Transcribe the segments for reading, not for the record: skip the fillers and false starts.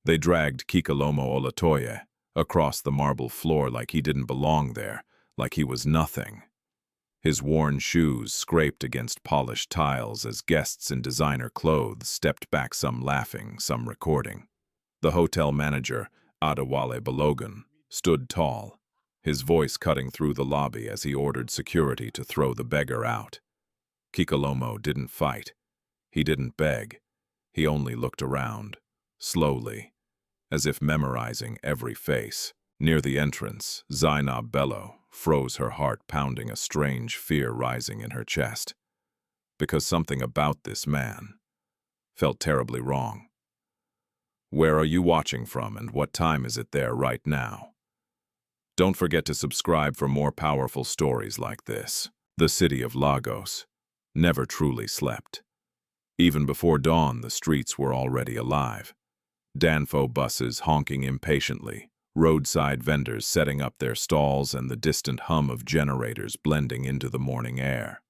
They dragged Kikelomo Olatoye across the marble floor like he didn't belong there, like he was nothing. His worn shoes scraped against polished tiles as guests in designer clothes stepped back, some laughing, some recording. The hotel manager, Adewale Balogun, stood tall, his voice cutting through the lobby as he ordered security to throw the beggar out. Kikelomo didn't fight. He didn't beg. He only looked around, slowly, as if memorizing every face. Near the entrance, Zainab Bello froze, her heart pounding, a strange fear rising in her chest. Because something about this man felt terribly wrong. Where are you watching from, and what time is it there right now? Don't forget to subscribe for more powerful stories like this. The city of Lagos never truly slept. Even before dawn, the streets were already alive. Danfo buses honking impatiently, roadside vendors setting up their stalls, and the distant hum of generators blending into the morning air.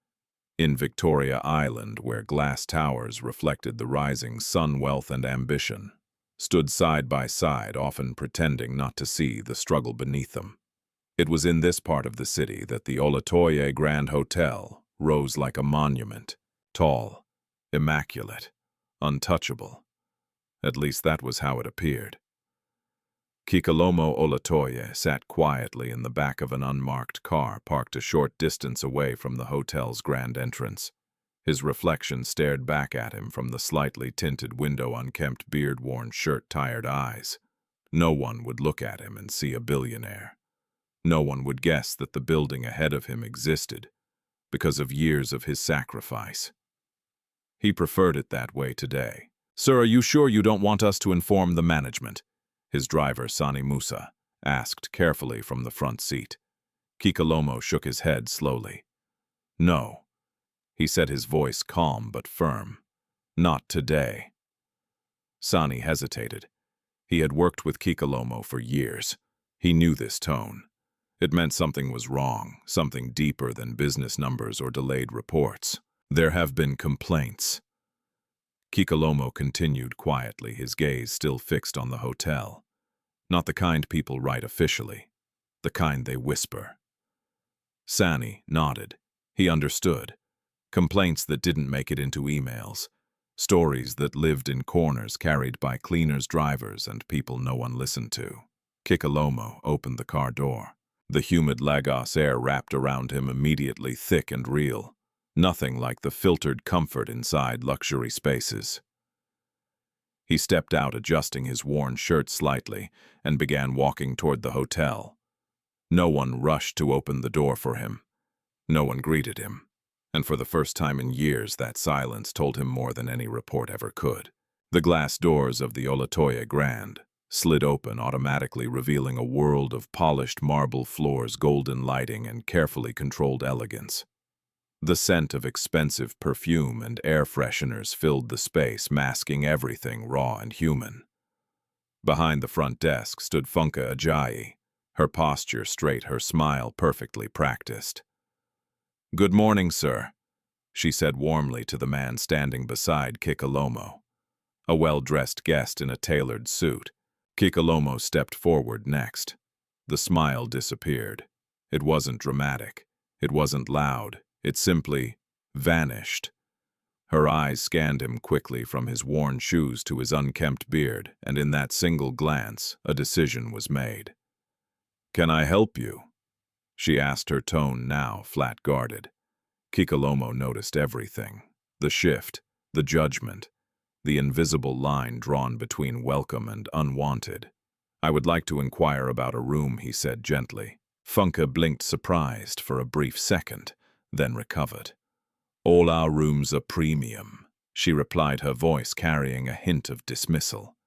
In Victoria Island, where glass towers reflected the rising sun, wealth and ambition stood side by side, often pretending not to see the struggle beneath them. It was in this part of the city that the Olatoye Grand Hotel rose like a monument, tall, immaculate, untouchable. At least that was how it appeared. Kikelomo Olatoye sat quietly in the back of an unmarked car parked a short distance away from the hotel's grand entrance. His reflection stared back at him from the slightly tinted window, unkempt beard, worn shirt, tired eyes. No one would look at him and see a billionaire. No one would guess that the building ahead of him existed because of years of his sacrifice. He preferred it that way today. "Sir, are you sure you don't want us to inform the management?" his driver, Sani Musa, asked carefully from the front seat. Kikelomo shook his head slowly. "No," he said, his voice calm but firm. "Not today." Sani hesitated. He had worked with Kikelomo for years. He knew this tone. It meant something was wrong, something deeper than business numbers or delayed reports. "There have been complaints." Kikelomo continued quietly, his gaze still fixed on the hotel. Not the kind people write officially, the kind they whisper. Sani nodded. He understood. Complaints that didn't make it into emails. Stories that lived in corners carried by cleaners, drivers, and people no one listened to. Kikelomo opened the car door. The humid Lagos air wrapped around him, immediately thick and real. Nothing like the filtered comfort inside luxury spaces. He stepped out, adjusting his worn shirt slightly, and began walking toward the hotel. No one rushed to open the door for him. No one greeted him. And for the first time in years, that silence told him more than any report ever could. The glass doors of the Olatoye Grand slid open automatically, revealing a world of polished marble floors, golden lighting, and carefully controlled elegance. The scent of expensive perfume and air fresheners filled the space, masking everything raw and human. Behind the front desk stood Funke Ajayi, her posture straight, her smile perfectly practiced. "Good morning, sir," she said warmly to the man standing beside Kikelomo, a well-dressed guest in a tailored suit. Kikelomo stepped forward next. The smile disappeared. It wasn't dramatic. It wasn't loud. It simply vanished. Her eyes scanned him quickly, from his worn shoes to his unkempt beard, and in that single glance, a decision was made. "Can I help you?" she asked, her tone now flat-guarded. Kikelomo noticed everything. The shift, the judgment, the invisible line drawn between welcome and unwanted. "I would like to inquire about a room," he said gently. Funke blinked, surprised for a brief second, then recovered. "All our rooms are premium," she replied, her voice carrying a hint of dismissal.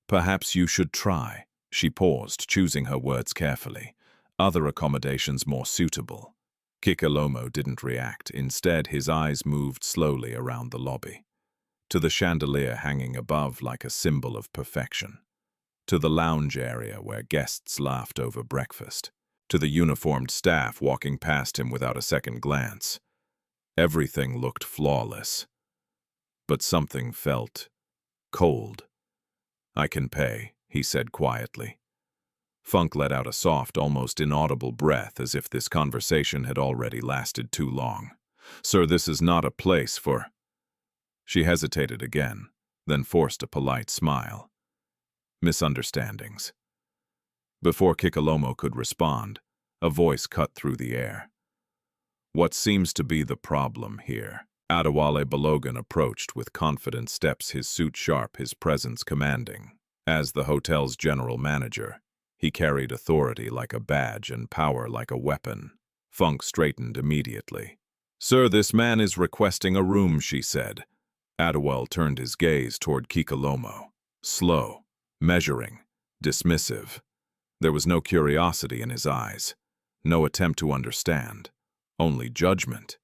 "Perhaps you should try." She paused, choosing her words carefully. "Other accommodations more suitable." Kikelomo didn't react. Instead, his eyes moved slowly around the lobby. To the chandelier hanging above like a symbol of perfection. To the lounge area where guests laughed over breakfast. To the uniformed staff walking past him without a second glance. Everything looked flawless. But something felt cold. "I can pay," he said quietly. Funk let out a soft, almost inaudible breath as if this conversation had already lasted too long. "Sir, this is not a place for—" She hesitated again, then forced a polite smile. "Misunderstandings." Before Kikelomo could respond, a voice cut through the air. "What seems to be the problem here?" Adewale Balogun approached with confident steps, his suit sharp, his presence commanding. As the hotel's general manager, he carried authority like a badge and power like a weapon. Funk straightened immediately. "Sir, this man is requesting a room," she said. Adewale turned his gaze toward Kikelomo. Slow, measuring, dismissive. There was no curiosity in his eyes, no attempt to understand, only judgment.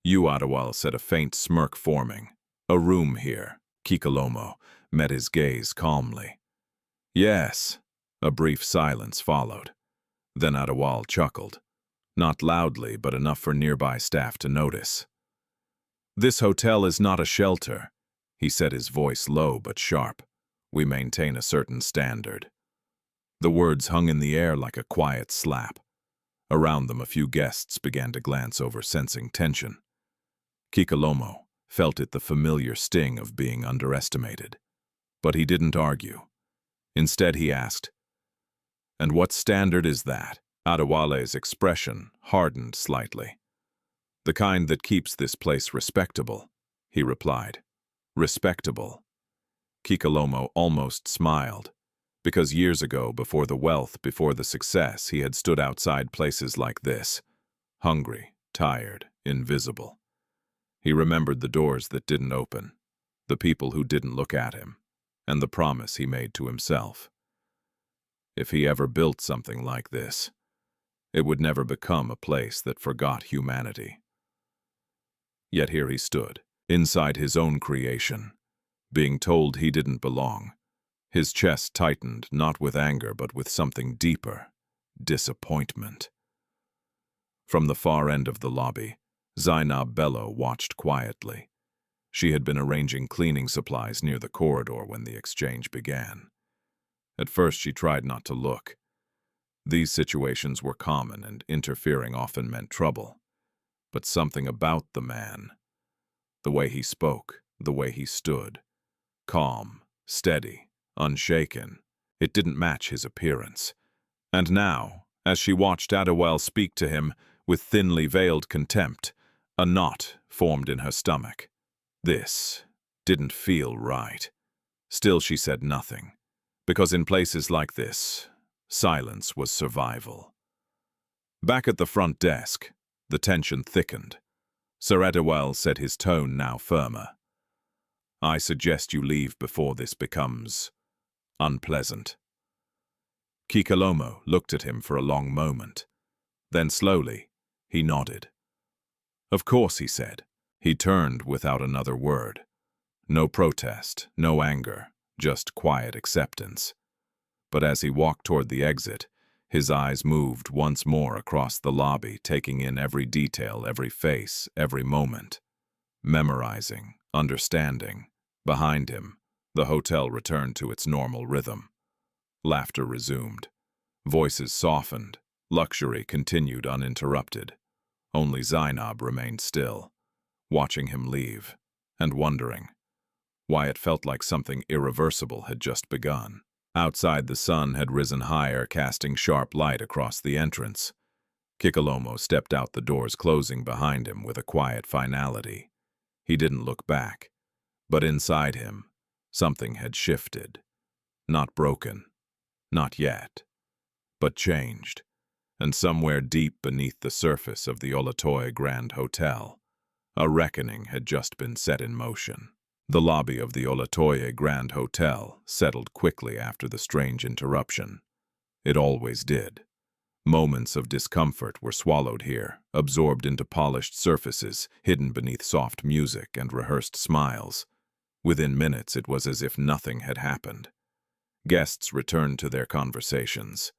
"You," Adewale said, a faint smirk forming. "A room here." Kikelomo met his gaze calmly. "Yes." A brief silence followed. Then Adewale chuckled. Not loudly, but enough for nearby staff to notice. "This hotel is not a shelter," he said, his voice low but sharp. "We maintain a certain standard." The words hung in the air like a quiet slap. Around them, a few guests began to glance over, sensing tension. Kikelomo felt it, the familiar sting of being underestimated. But he didn't argue. Instead, he asked, "And what standard is that?" Adewale's expression hardened slightly. "The kind that keeps this place respectable," he replied. "Respectable." Kikelomo almost smiled, because years ago, before the wealth, before the success, he had stood outside places like this, hungry, tired, invisible. He remembered the doors that didn't open, the people who didn't look at him, and the promise he made to himself. If he ever built something like this, it would never become a place that forgot humanity. Yet here he stood, inside his own creation, being told he didn't belong. His chest tightened, not with anger, but with something deeper, disappointment. From the far end of the lobby, Zainab Bello watched quietly. She had been arranging cleaning supplies near the corridor when the exchange began. At first, she tried not to look. These situations were common, and interfering often meant trouble. But something about the man, the way he spoke, the way he stood, calm, steady, unshaken, it didn't match his appearance. And now, as she watched Adewale speak to him with thinly veiled contempt, a knot formed in her stomach. This didn't feel right. Still, she said nothing, because in places like this, silence was survival. Back at the front desk, the tension thickened. Sir Adewale said, his tone now firmer. "I suggest you leave before this becomes unpleasant." Kikelomo looked at him for a long moment. Then slowly, he nodded. "Of course," he said. He turned without another word. No protest, no anger, just quiet acceptance. But as he walked toward the exit, his eyes moved once more across the lobby, taking in every detail, every face, every moment. Memorizing, understanding. Behind him, the hotel returned to its normal rhythm. Laughter resumed. Voices softened. Luxury continued uninterrupted. Only Zainab remained still, watching him leave, and wondering why it felt like something irreversible had just begun. Outside, the sun had risen higher, casting sharp light across the entrance. Kikelomo stepped out, the doors closing behind him with a quiet finality. He didn't look back, but inside him, something had shifted. Not broken, not yet, but changed. And somewhere deep beneath the surface of the Olatoye Grand Hotel, a reckoning had just been set in motion. The lobby of the Olatoye Grand Hotel settled quickly after the strange interruption. It always did. Moments of discomfort were swallowed here, absorbed into polished surfaces, hidden beneath soft music and rehearsed smiles. Within minutes, it was as if nothing had happened. Guests returned to their conversations.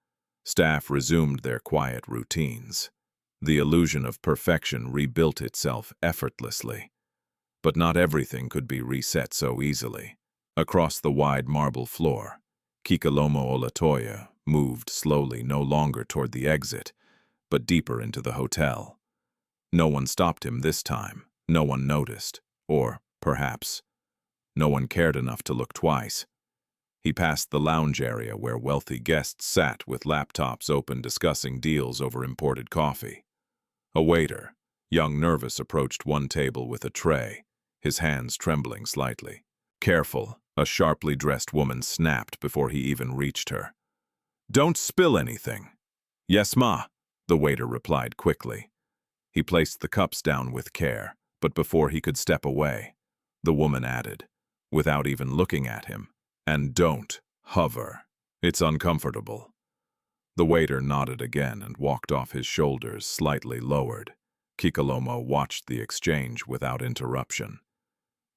Staff resumed their quiet routines. The illusion of perfection rebuilt itself effortlessly. But not everything could be reset so easily. Across the wide marble floor, Kikelomo Olatoye moved slowly no longer toward the exit, but deeper into the hotel. No one stopped him this time. No one noticed. Or, perhaps, no one cared enough to look twice. He passed the lounge area where wealthy guests sat with laptops open discussing deals over imported coffee. A waiter, young nervous, approached one table with a tray, his hands trembling slightly. "Careful," a sharply dressed woman snapped before he even reached her. "Don't spill anything." "Yes, ma," the waiter replied quickly. He placed the cups down with care, but before he could step away, the woman added, without even looking at him, "And don't hover. It's uncomfortable." The waiter nodded again and walked off, his shoulders slightly lowered. Kikelomo watched the exchange without interruption.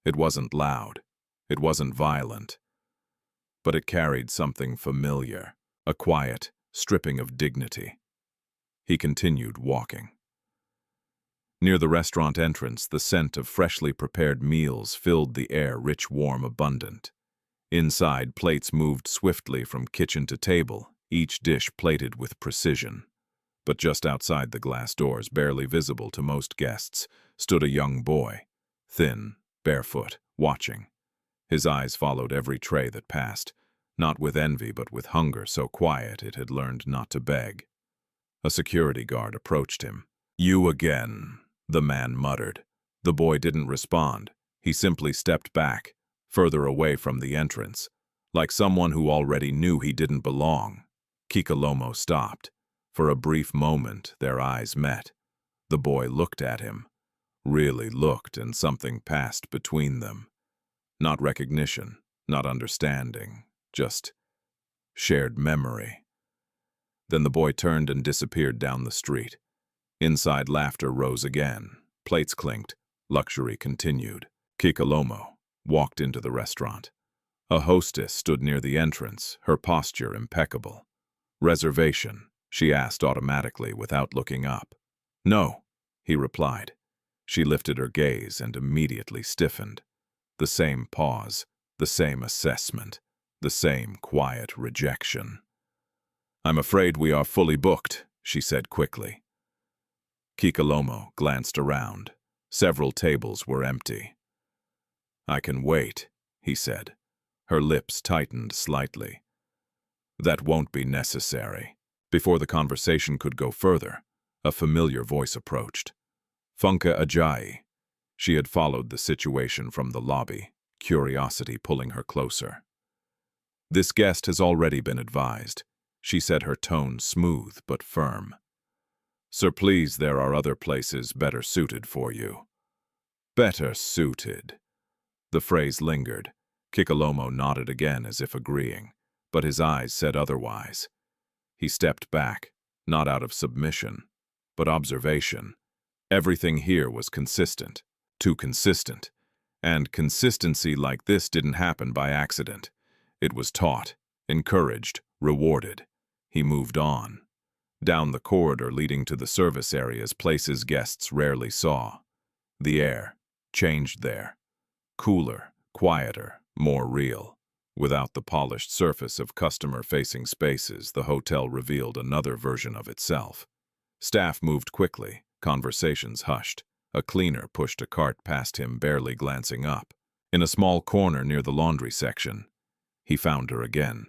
It wasn't loud. It wasn't violent. But it carried something familiar, a quiet stripping of dignity. He continued walking. Near the restaurant entrance, the scent of freshly prepared meals filled the air, rich, warm, abundant. Inside, plates moved swiftly from kitchen to table, each dish plated with precision. But just outside the glass doors, barely visible to most guests, stood a young boy, thin, barefoot, watching. His eyes followed every tray that passed, not with envy but with hunger so quiet it had learned not to beg. A security guard approached him. "You again," the man muttered. The boy didn't respond. He simply stepped back, further away from the entrance, like someone who already knew he didn't belong. Kikelomo stopped. For a brief moment, their eyes met. The boy looked at him, really looked, and something passed between them. Not recognition, not understanding, just shared memory. Then the boy turned and disappeared down the street. Inside, laughter rose again. Plates clinked. Luxury continued. Kikelomo walked into the restaurant. A hostess stood near the entrance, her posture impeccable. "Reservation?" she asked automatically without looking up. "No," he replied. She lifted her gaze and immediately stiffened. The same pause, the same assessment, the same quiet rejection. "I'm afraid we are fully booked," she said quickly. Kikelomo glanced around. Several tables were empty. "I can wait," he said. Her lips tightened slightly. "That won't be necessary." Before the conversation could go further, a familiar voice approached. Funke Ajayi. She had followed the situation from the lobby, curiosity pulling her closer. "This guest has already been advised," she said, her tone smooth but firm. "Sir, please, there are other places better suited for you." "Better suited." The phrase lingered. Kikelomo nodded again as if agreeing, but his eyes said otherwise. He stepped back, not out of submission, but observation. Everything here was consistent, too consistent. And consistency like this didn't happen by accident. It was taught, encouraged, rewarded. He moved on. Down the corridor leading to the service areas, places guests rarely saw. The air changed there. Cooler, quieter, more real. Without the polished surface of customer-facing spaces, the hotel revealed another version of itself. Staff moved quickly, conversations hushed. A cleaner pushed a cart past him, barely glancing up. In a small corner near the laundry section, he found her again.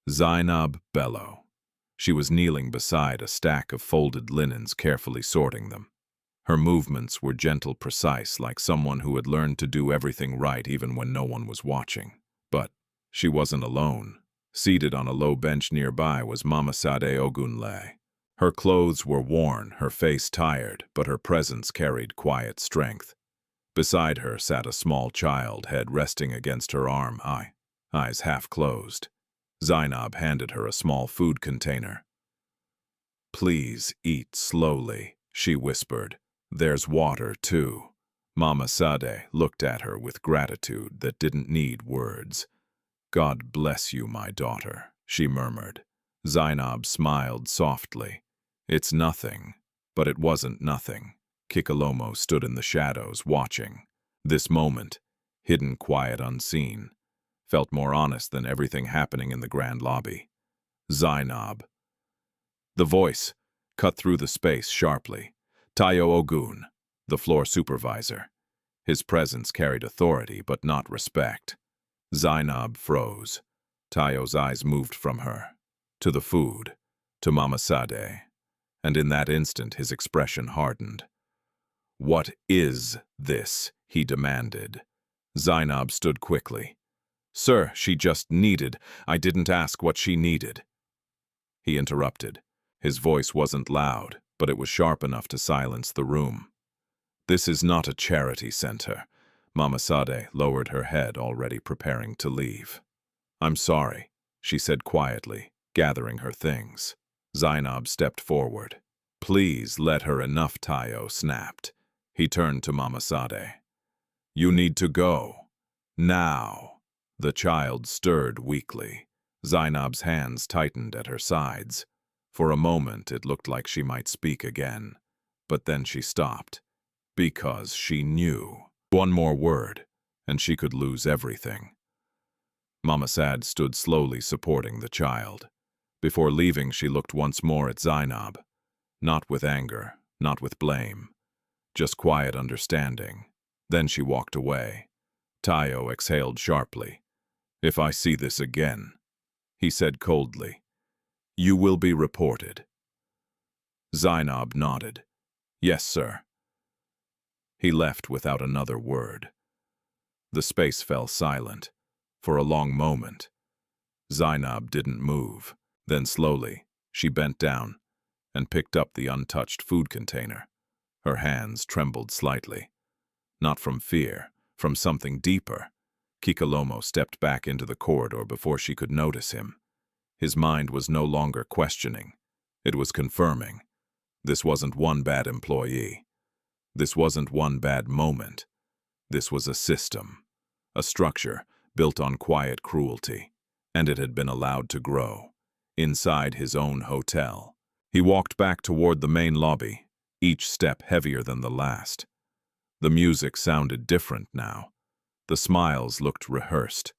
Zainab Bello. She was kneeling beside a stack of folded linens, carefully sorting them. Her movements were gentle, precise, like someone who had learned to do everything right even when no one was watching. But she wasn't alone. Seated on a low bench nearby was Mamasade Ogunle. Her clothes were worn, her face tired, but her presence carried quiet strength. Beside her sat a small child, head resting against her arm, eyes half closed. Zainab handed her a small food container. "Please eat slowly," she whispered. "There's water, too." Mama Sade looked at her with gratitude that didn't need words. "God bless you, my daughter," she murmured. Zainab smiled softly. "It's nothing." But it wasn't nothing. Kikelomo stood in the shadows, watching. This moment, hidden, quiet, unseen, felt more honest than everything happening in the grand lobby. Zainab. The voice cut through the space sharply. Tayo Ogun, the floor supervisor. His presence carried authority, but not respect. Zainab froze. Tayo's eyes moved from her, to the food, to Mama Sade, and in that instant his expression hardened. "What is this?" he demanded. Zainab stood quickly. "Sir, she just needed. I didn't ask what she needed." He interrupted. His voice wasn't loud, but it was sharp enough to silence the room. "This is not a charity center." Mama Sade lowered her head, already preparing to leave. "I'm sorry," she said quietly, gathering her things. Zainab stepped forward. "Please let her enough," Tayo snapped. He turned to Mama Sade. "You need to go. Now." The child stirred weakly. Zainab's hands tightened at her sides. For a moment it looked like she might speak again, but then she stopped. Because she knew. One more word, and she could lose everything. Mama Sad stood slowly supporting the child. Before leaving, she looked once more at Zainab. Not with anger, not with blame. Just quiet understanding. Then she walked away. Tayo exhaled sharply. "If I see this again," he said coldly, "you will be reported." Zainab nodded. "Yes, sir." He left without another word. The space fell silent. For a long moment. Zainab didn't move. Then slowly, she bent down and picked up the untouched food container. Her hands trembled slightly. Not from fear, from something deeper. Kikelomo stepped back into the corridor before she could notice him. His mind was no longer questioning. It was confirming. This wasn't one bad employee. This wasn't one bad moment. This was a system, a structure built on quiet cruelty, and it had been allowed to grow. Inside his own hotel. He walked back toward the main lobby, each step heavier than the last. The music sounded different now. The smiles looked rehearsed.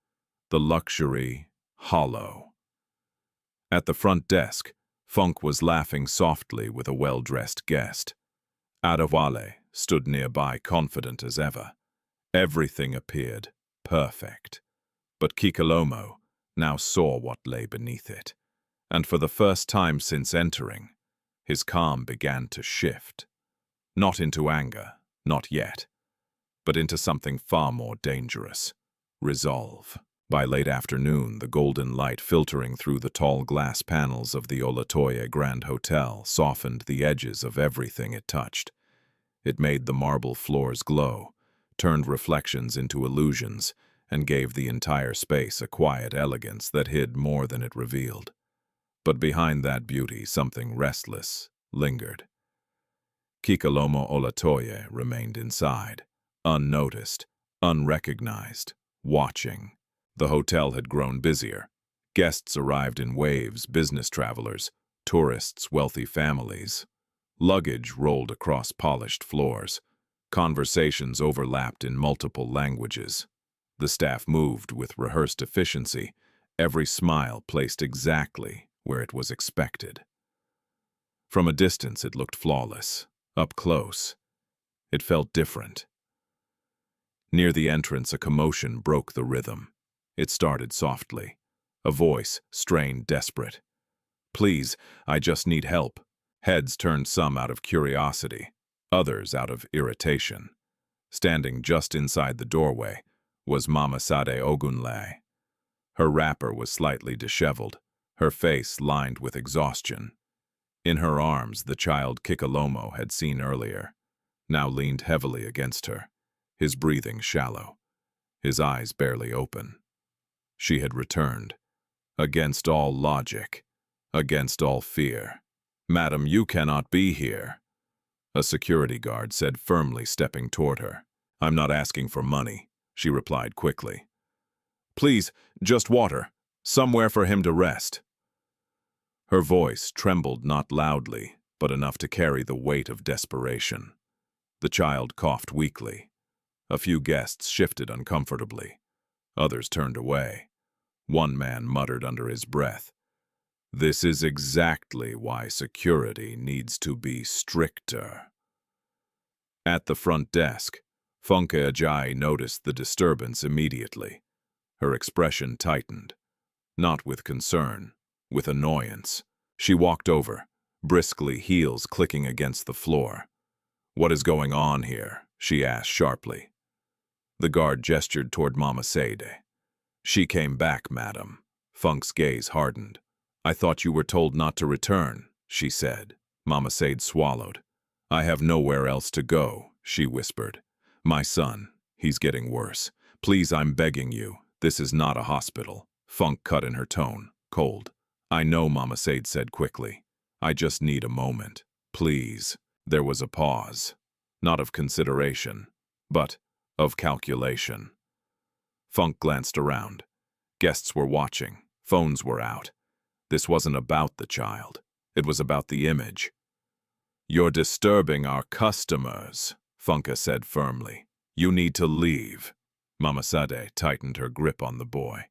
The luxury, hollow. At the front desk, Funk was laughing softly with a well-dressed guest. Adewale stood nearby, confident as ever. Everything appeared perfect. But Kikelomo now saw what lay beneath it. And for the first time since entering, his calm began to shift. Not into anger, not yet, but into something far more dangerous. Resolve. By late afternoon, the golden light filtering through the tall glass panels of the Olatoye Grand Hotel softened the edges of everything it touched. It made the marble floors glow, turned reflections into illusions, and gave the entire space a quiet elegance that hid more than it revealed. But behind that beauty, something restless lingered. Kikelomo Olatoye remained inside, unnoticed, unrecognized, watching. The hotel had grown busier. Guests arrived in waves, business travelers, tourists, wealthy families. Luggage rolled across polished floors. Conversations overlapped in multiple languages. The staff moved with rehearsed efficiency, every smile placed exactly where it was expected. From a distance it looked flawless. Up close, it felt different. Near the entrance, a commotion broke the rhythm. It started softly. A voice strained, desperate. "Please, I just need help." Heads turned, some out of curiosity, others out of irritation. Standing just inside the doorway was Mama Sade Ogunle. Her wrapper was slightly disheveled, her face lined with exhaustion. In her arms, the child Kikelomo had seen earlier, now leaned heavily against her, his breathing shallow, his eyes barely open. She had returned, against all logic, against all fear. "Madam, you cannot be here," a security guard said firmly, stepping toward her. "I'm not asking for money," she replied quickly. "Please, just water, somewhere for him to rest." Her voice trembled not loudly, but enough to carry the weight of desperation. The child coughed weakly. A few guests shifted uncomfortably. Others turned away. One man muttered under his breath, "This is exactly why security needs to be stricter." At the front desk, Funke Ajayi noticed the disturbance immediately. Her expression tightened, not with concern, with annoyance. She walked over, briskly, heels clicking against the floor. "What is going on here?" she asked sharply. The guard gestured toward Mama Sade. "She came back, madam." Funk's gaze hardened. "I thought you were told not to return," she said. Mama Sade swallowed. "I have nowhere else to go," she whispered. "My son, he's getting worse. Please, I'm begging you. This is not a hospital." Funk cut in her tone, cold. "I know," Mama Sade said quickly. "I just need a moment. Please." There was a pause. Not of consideration, but of calculation. Funk glanced around. Guests were watching. Phones were out. This wasn't about the child. It was about the image. "You're disturbing our customers," Funke said firmly. "You need to leave." Mama Sade tightened her grip on the boy.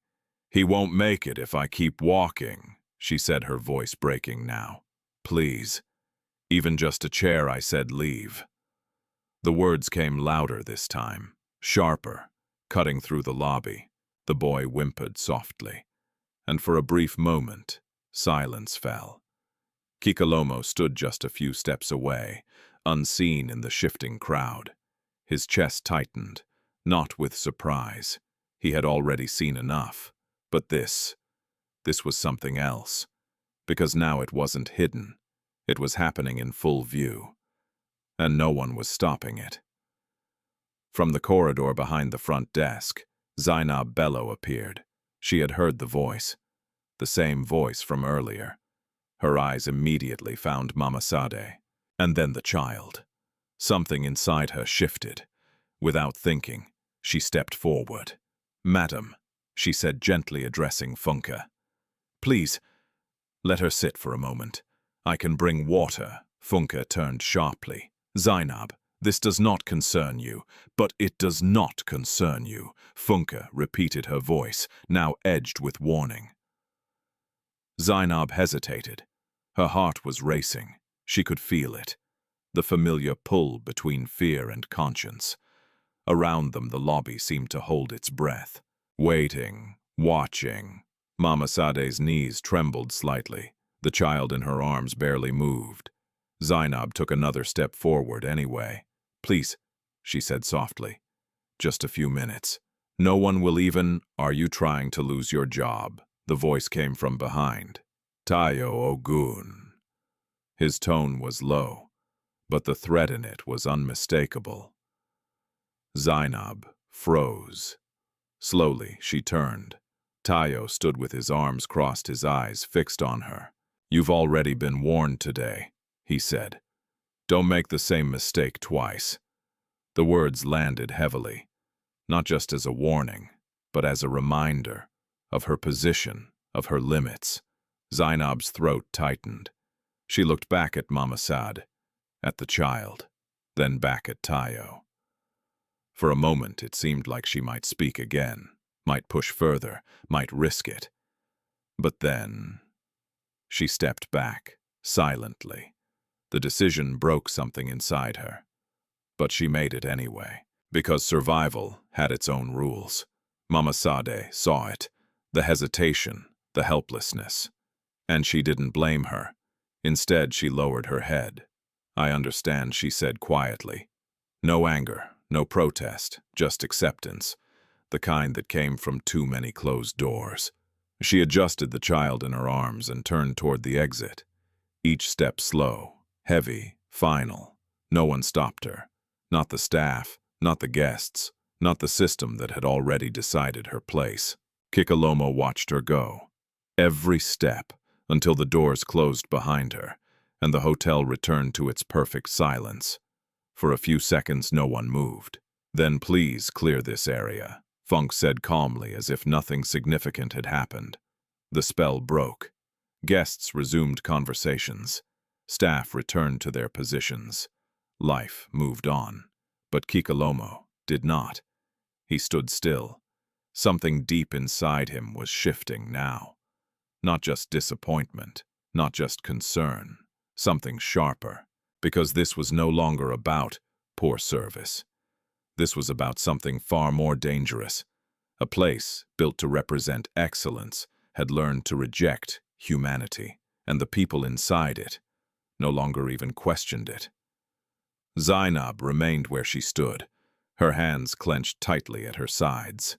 "He won't make it if I keep walking," she said, her voice breaking now. "Please. Even just a chair," I said. "Leave." The words came louder this time, sharper, cutting through the lobby. The boy whimpered softly. And for a brief moment, silence fell. Kikelomo stood just a few steps away, unseen in the shifting crowd. His chest tightened, not with surprise. He had already seen enough. But this was something else. Because now it wasn't hidden. It was happening in full view. And no one was stopping it. From the corridor behind the front desk, Zainab Bello appeared. She had heard the voice. The same voice from earlier. Her eyes immediately found Mama Sade. And then the child. Something inside her shifted. Without thinking, she stepped forward. "Madam," she said, gently addressing Funke. "Please, let her sit for a moment. I can bring water." Funke turned sharply. "Zainab, this does not concern you." "But it does not concern you," Funke repeated, her voice, now edged with warning. Zainab hesitated. Her heart was racing. She could feel it. The familiar pull between fear and conscience. Around them, the lobby seemed to hold its breath. Waiting, watching. Mama Sade's knees trembled slightly. The child in her arms barely moved. Zainab took another step forward anyway. "Please," she said softly. "Just a few minutes. No one will even—" "Are you trying to lose your job?" The voice came from behind. "Tayo Ogun." His tone was low, but the threat in it was unmistakable. Zainab froze. Slowly, she turned. Tayo stood with his arms crossed, his eyes fixed on her. "You've already been warned today," he said. "Don't make the same mistake twice." The words landed heavily, not just as a warning, but as a reminder of her position, of her limits. Zainab's throat tightened. She looked back at Mama Sade, at the child, then back at Tayo. For a moment, it seemed like she might speak again, might push further, might risk it. But then she stepped back, silently. The decision broke something inside her. But she made it anyway, because survival had its own rules. Mama Sade saw it, the hesitation, the helplessness. And she didn't blame her. Instead, she lowered her head. "I understand," she said quietly. No anger, no protest, just acceptance, the kind that came from too many closed doors. She adjusted the child in her arms and turned toward the exit. Each step slow, heavy, final. No one stopped her. Not the staff, not the guests, not the system that had already decided her place. Kikelomo watched her go. Every step, until the doors closed behind her, and the hotel returned to its perfect silence. For a few seconds, no one moved. "Then please clear this area," Funk said calmly, as if nothing significant had happened. The spell broke. Guests resumed conversations. Staff returned to their positions. Life moved on. But Kikelomo did not. He stood still, Something deep inside him was shifting now. Not just disappointment, not just concern, something sharper, because this was no longer about poor service. This was about something far more dangerous. A place built to represent excellence had learned to reject humanity, and the people inside it no longer even questioned it. Zainab remained where she stood, her hands clenched tightly at her sides.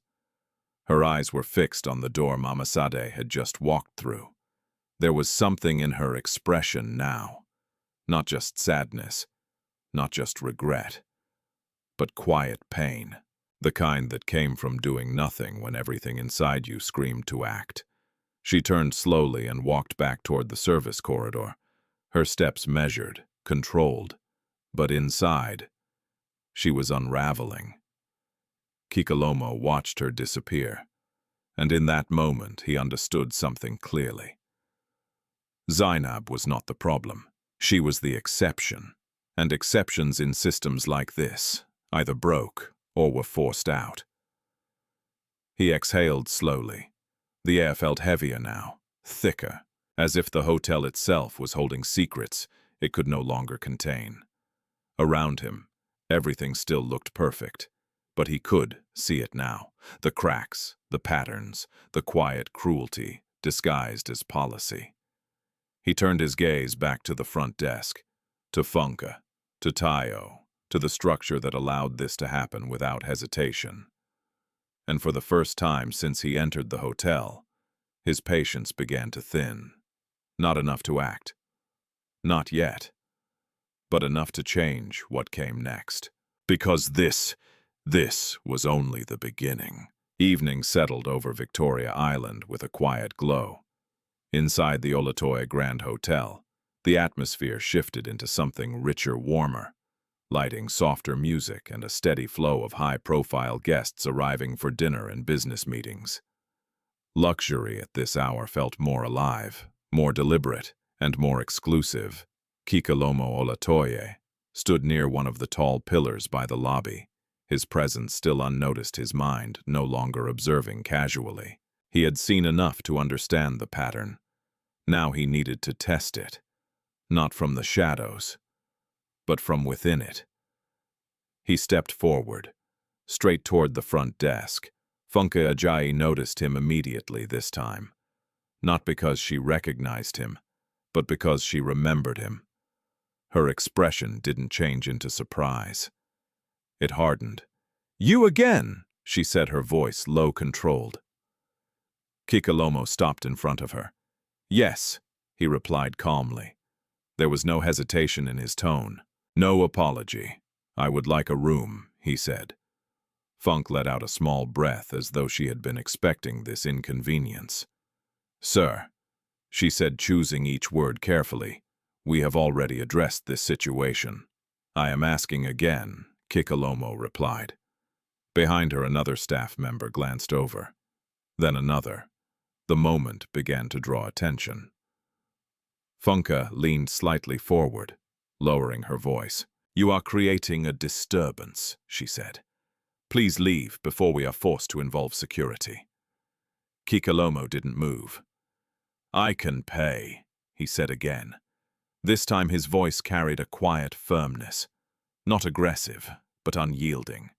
Her eyes were fixed on the door Mamasadeh had just walked through. There was something in her expression now. Not just sadness, not just regret, but quiet pain. The kind that came from doing nothing when everything inside you screamed to act. She turned slowly and walked back toward the service corridor, her steps measured, controlled. But inside, she was unraveling. Kikelomo watched her disappear, and in that moment he understood something clearly. Zainab was not the problem. She was the exception, and exceptions in systems like this either broke or were forced out. He exhaled slowly. The air felt heavier now, thicker, as if the hotel itself was holding secrets it could no longer contain. Around him, everything still looked perfect, but he could see it now. The cracks, the patterns, the quiet cruelty disguised as policy. He turned his gaze back to the front desk, to Funke, to Tayo, to the structure that allowed this to happen without hesitation. And for the first time since he entered the hotel, his patience began to thin. Not enough to act. Not yet. But enough to change what came next. Because this was only the beginning. Evening settled over Victoria Island with a quiet glow. Inside the Olatoye Grand Hotel, the atmosphere shifted into something richer, warmer. Lighting, softer music, and a steady flow of high-profile guests arriving for dinner and business meetings. Luxury at this hour felt more alive, more deliberate, and more exclusive. Kikelomo Olatoye stood near one of the tall pillars by the lobby, his presence still unnoticed, his mind no longer observing casually. He had seen enough to understand the pattern. Now he needed to test it, not from the shadows, but from within it. He stepped forward, straight toward the front desk. Funke Ajayi noticed him immediately this time, not because she recognized him, but because she remembered him. Her expression didn't change into surprise. It hardened. "You again," she said, her voice low, controlled. Kikelomo stopped in front of her. "Yes," he replied calmly. There was no hesitation in his tone, no apology. "I would like a room," he said. Funk let out a small breath as though she had been expecting this inconvenience. "Sir," she said, choosing each word carefully, "we have already addressed this situation." "I am asking again," Kikelomo replied. Behind her, another staff member glanced over. Then another. The moment began to draw attention. Funke leaned slightly forward, lowering her voice. "You are creating a disturbance," she said. "Please leave before we are forced to involve security." Kikelomo didn't move. "I can pay," he said again. This time his voice carried a quiet firmness, not aggressive, but unyielding.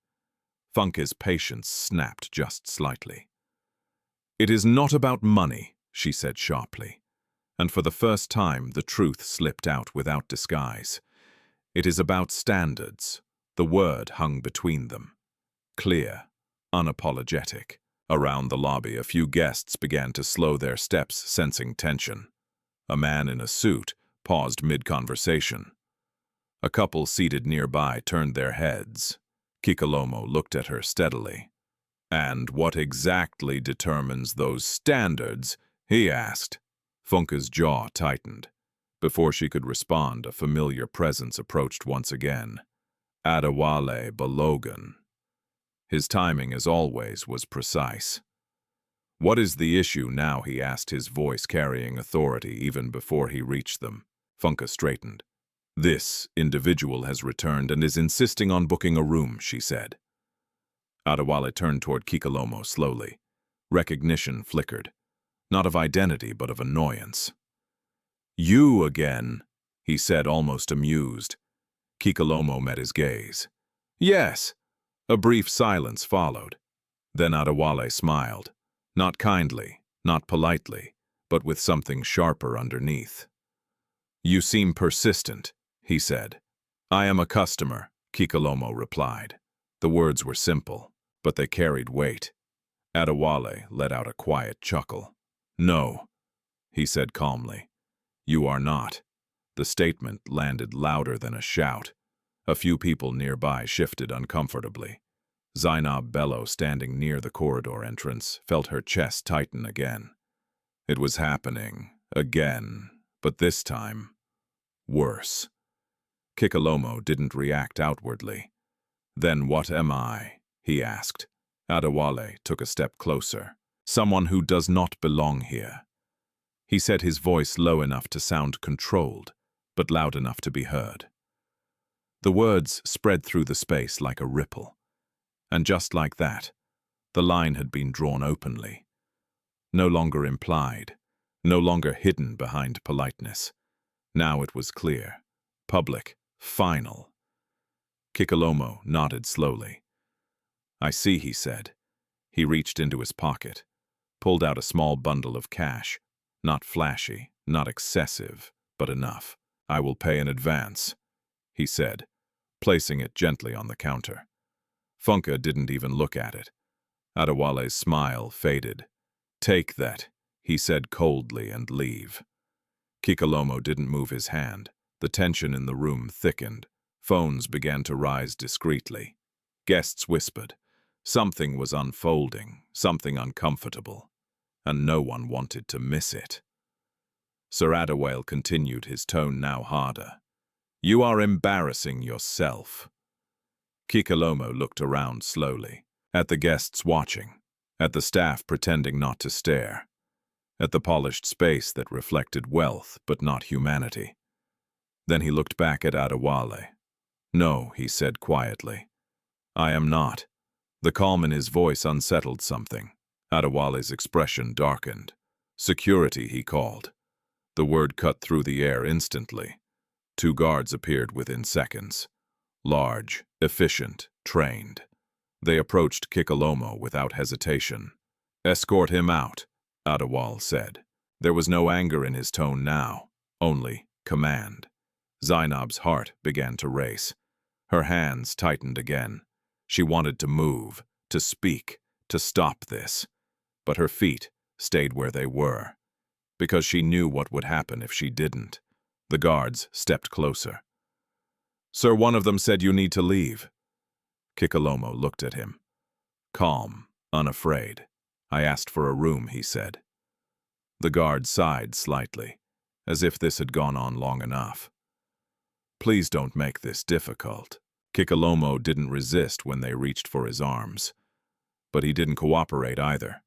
Funke's patience snapped just slightly. "It is not about money," she said sharply, and for the first time the truth slipped out without disguise. "It is about standards." The word hung between them. Clear, unapologetic. Around the lobby, a few guests began to slow their steps, sensing tension. A man in a suit paused mid-conversation. A couple seated nearby turned their heads. Kikelomo looked at her steadily. "And what exactly determines those standards?" he asked. Funke's jaw tightened. Before she could respond, a familiar presence approached once again. Adewale Balogun. His timing, as always, was precise. "What is the issue now?" he asked, his voice carrying authority even before he reached them. Funke straightened. "This individual has returned and is insisting on booking a room," she said. Adewale turned toward Kikelomo slowly. Recognition flickered, not of identity but of annoyance. "You again," he said, almost amused. Kikelomo met his gaze. "Yes." A brief silence followed. Then Adewale smiled, not kindly, not politely, but with something sharper underneath. "You seem persistent," he said. "I am a customer," Kikelomo replied. The words were simple, but they carried weight. Adewale let out a quiet chuckle. "No," he said calmly. "You are not." The statement landed louder than a shout. A few people nearby shifted uncomfortably. Zainab Bello, standing near the corridor entrance, felt her chest tighten again. It was happening, again, but this time, worse. Kikelomo didn't react outwardly. "Then what am I?" he asked. Adewale took a step closer. "Someone who does not belong here." He said, his voice low enough to sound controlled, but loud enough to be heard. The words spread through the space like a ripple. And just like that, the line had been drawn openly. No longer implied, no longer hidden behind politeness. Now it was clear, public, final. Kikelomo nodded slowly. "I see," he said. He reached into his pocket, pulled out a small bundle of cash. Not flashy, not excessive, but enough. "I will pay in advance," he said, placing it gently on the counter. Funke didn't even look at it. Adewale's smile faded. "Take that," he said coldly, "and leave." Kikelomo didn't move his hand. The tension in the room thickened. Phones began to rise discreetly. Guests whispered. Something was unfolding, something uncomfortable, and no one wanted to miss it. Sir Adewale continued, his tone now harder. "You are embarrassing yourself." Kikelomo looked around slowly, at the guests watching, at the staff pretending not to stare, at the polished space that reflected wealth but not humanity. Then he looked back at Adewale. "No," he said quietly. "I am not." The calm in his voice unsettled something. Adewale's expression darkened. "Security," he called. The word cut through the air instantly. 2 guards appeared within seconds. Large, efficient, trained. They approached Kikelomo without hesitation. "Escort him out," Adewale said. There was no anger in his tone now, only command. Zainab's heart began to race. Her hands tightened again. She wanted to move, to speak, to stop this. But her feet stayed where they were, because she knew what would happen if she didn't. The guards stepped closer. "Sir, one of them said you need to leave." Kikelomo looked at him. Calm, unafraid. "I asked for a room," he said. The guard sighed slightly, as if this had gone on long enough. "Please don't make this difficult." Kikelomo didn't resist when they reached for his arms. But he didn't cooperate either.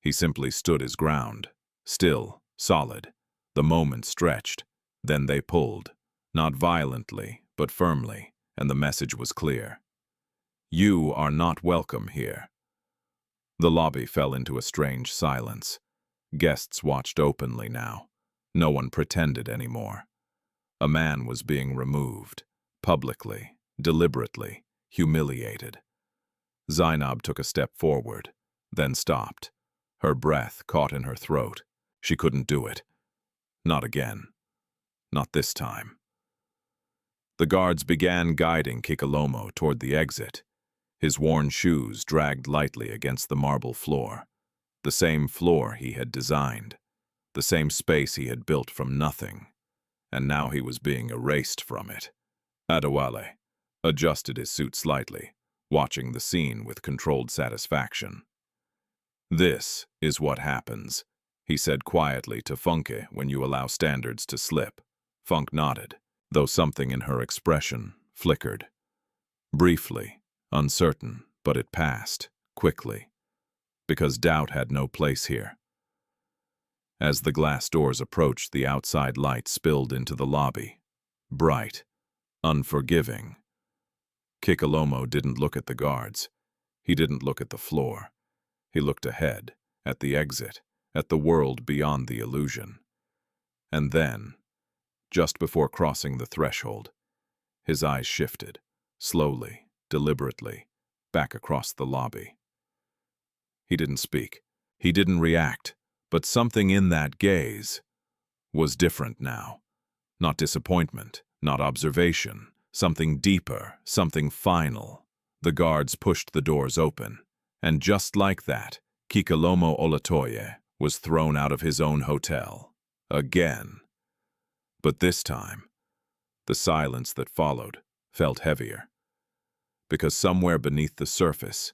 He simply stood his ground, still, solid. The moment stretched. Then they pulled, not violently, but firmly, and the message was clear. "You are not welcome here." The lobby fell into a strange silence. Guests watched openly now. No one pretended anymore. A man was being removed, publicly, deliberately, humiliated. Zainab took a step forward, then stopped. Her breath caught in her throat. She couldn't do it. Not again. Not this time. The guards began guiding Kikelomo toward the exit. His worn shoes dragged lightly against the marble floor. The same floor he had designed. The same space he had built from nothing. And now he was being erased from it. Adewale adjusted his suit slightly, watching the scene with controlled satisfaction. "This is what happens," he said quietly to Funke, "when you allow standards to slip." Funk nodded, though something in her expression flickered. Briefly, uncertain, but it passed, quickly, because doubt had no place here. As the glass doors approached, the outside light spilled into the lobby. Bright, unforgiving. Kikelomo didn't look at the guards. He didn't look at the floor. He looked ahead, at the exit, at the world beyond the illusion. And then, just before crossing the threshold, his eyes shifted, slowly, deliberately, back across the lobby. He didn't speak. He didn't react, but something in that gaze was different now. Not disappointment, not observation, something deeper, something final. The guards pushed the doors open, and just like that, Kikelomo Olatoye was thrown out of his own hotel. Again. But this time, the silence that followed felt heavier. Because somewhere beneath the surface,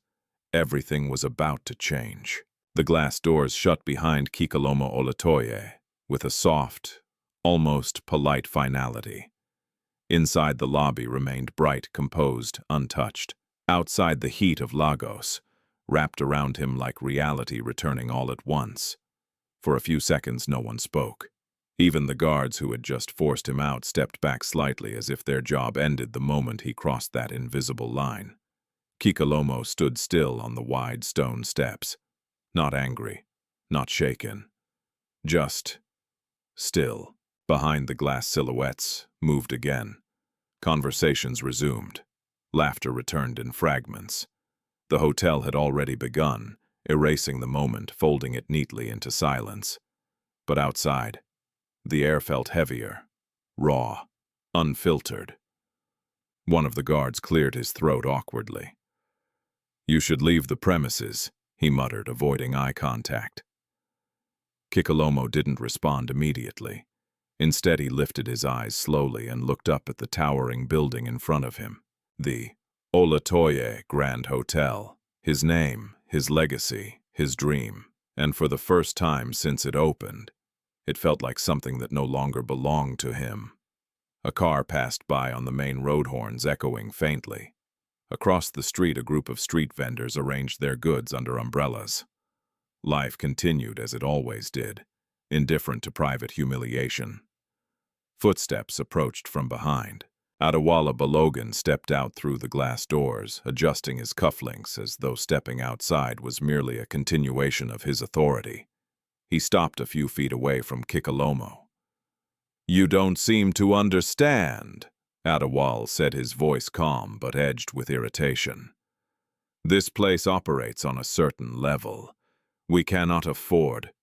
everything was about to change. The glass doors shut behind Kikelomo Olatoye with a soft, almost polite finality. Inside the lobby remained bright, composed, untouched. Outside, the heat of Lagos wrapped around him like reality returning all at once. For a few seconds, no one spoke. Even the guards who had just forced him out stepped back slightly as if their job ended the moment he crossed that invisible line. Kikelomo stood still on the wide stone steps. Not angry, not shaken. Just still. Behind the glass silhouettes moved again. Conversations resumed. Laughter returned in fragments. The hotel had already begun, erasing the moment, folding it neatly into silence. But outside, the air felt heavier, raw, unfiltered. One of the guards cleared his throat awkwardly. "You should leave the premises," he muttered, avoiding eye contact. Kikelomo didn't respond immediately. Instead, he lifted his eyes slowly and looked up at the towering building in front of him. The Olatoye Grand Hotel. His name, his legacy, his dream. And for the first time since it opened, it felt like something that no longer belonged to him. A car passed by on the main road, horns echoing faintly. Across the street, a group of street vendors arranged their goods under umbrellas. Life continued as it always did, indifferent to private humiliation. Footsteps approached from behind. Adewale Balogun stepped out through the glass doors, adjusting his cufflinks as though stepping outside was merely a continuation of his authority. He stopped a few feet away from Kikelomo. "You don't seem to understand," Adewale said, his voice calm but edged with irritation. "This place operates on a certain level. We cannot afford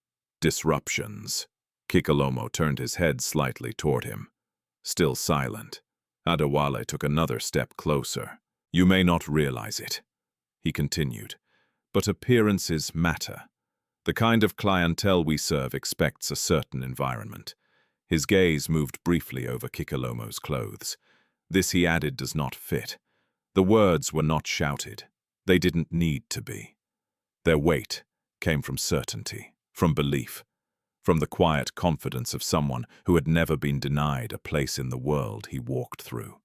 disruptions." Kikelomo turned his head slightly toward him. Still silent, Adewale took another step closer. "You may not realize it," he continued, "but appearances matter. The kind of clientele we serve expects a certain environment." His gaze moved briefly over Kikelomo's clothes. "This," he added, "does not fit." The words were not shouted. They didn't need to be. Their weight came from certainty, from belief, from the quiet confidence of someone who had never been denied a place in the world he walked through.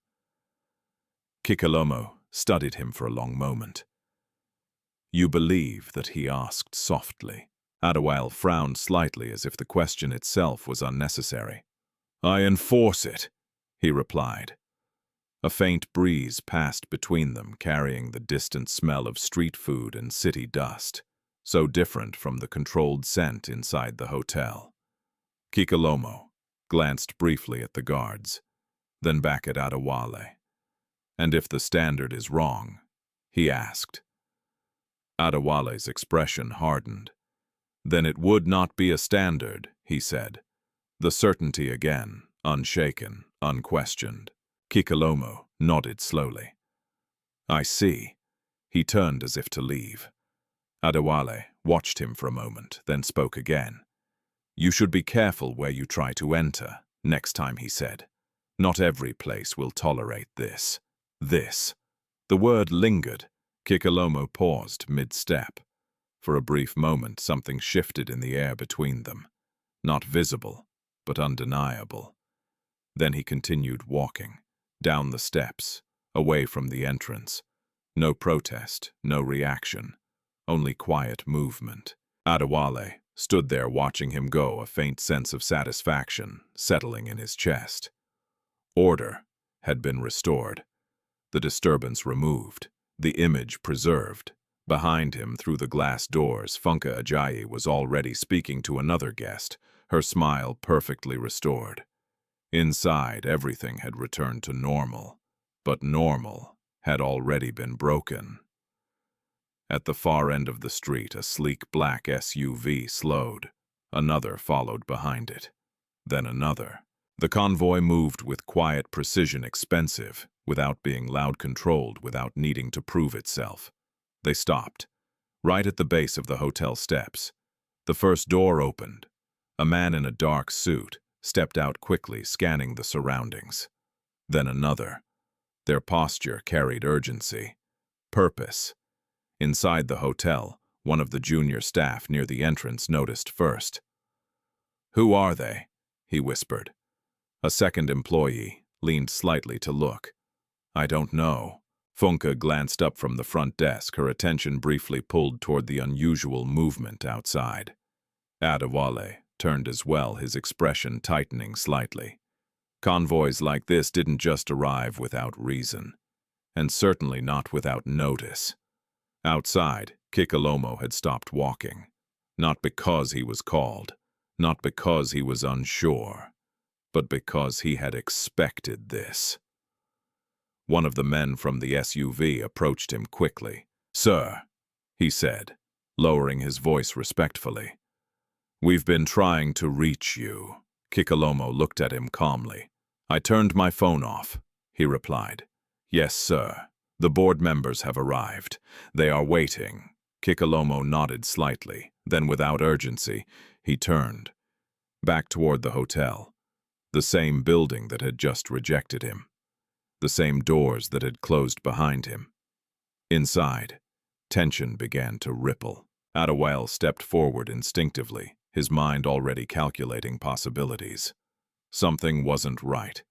Kikelomo studied him for a long moment. "You believe that?" he asked softly. Adewale frowned slightly as if the question itself was unnecessary. "I enforce it," he replied. A faint breeze passed between them, carrying the distant smell of street food and city dust, so different from the controlled scent inside the hotel. Kikelomo glanced briefly at the guards, then back at Adewale. "And if the standard is wrong?" he asked. Adewale's expression hardened. "Then it would not be a standard," he said. The certainty again, unshaken, unquestioned. Kikelomo nodded slowly. "I see." He turned as if to leave. Adewale watched him for a moment, then spoke again. "You should be careful where you try to enter, next time," he said. "Not every place will tolerate this." This. The word lingered. Kikelomo paused mid-step. For a brief moment, something shifted in the air between them. Not visible, but undeniable. Then he continued walking, down the steps, away from the entrance. No protest, no reaction, only quiet movement. Adewale stood there watching him go, a faint sense of satisfaction settling in his chest. Order had been restored, the disturbance removed, the image preserved. Behind him, through the glass doors, Funke Ajayi was already speaking to another guest, her smile perfectly restored. Inside, everything had returned to normal, but normal had already been broken. At the far end of the street, a sleek black SUV slowed. Another followed behind it. Then another. The convoy moved with quiet precision, expensive, without being loud-controlled, without needing to prove itself. They stopped, right at the base of the hotel steps. The first door opened. A man in a dark suit stepped out quickly, scanning the surroundings. Then another. Their posture carried urgency, purpose. Inside the hotel, one of the junior staff near the entrance noticed first. "Who are they?" he whispered. A second employee leaned slightly to look. "I don't know." Funke glanced up from the front desk, her attention briefly pulled toward the unusual movement outside. Adewale turned as well, his expression tightening slightly. Convoys like this didn't just arrive without reason, and certainly not without notice. Outside, Kikelomo had stopped walking. Not because he was called, not because he was unsure, but because he had expected this. One of the men from the SUV approached him quickly. "Sir," he said, lowering his voice respectfully. "We've been trying to reach you." Kikelomo looked at him calmly. "I turned my phone off," he replied. "Yes, sir. The board members have arrived. They are waiting." Kikelomo nodded slightly. Then, without urgency, he turned back toward the hotel. The same building that had just rejected him. The same doors that had closed behind him. Inside, tension began to ripple. Adewale stepped forward instinctively, his mind already calculating possibilities. Something wasn't right.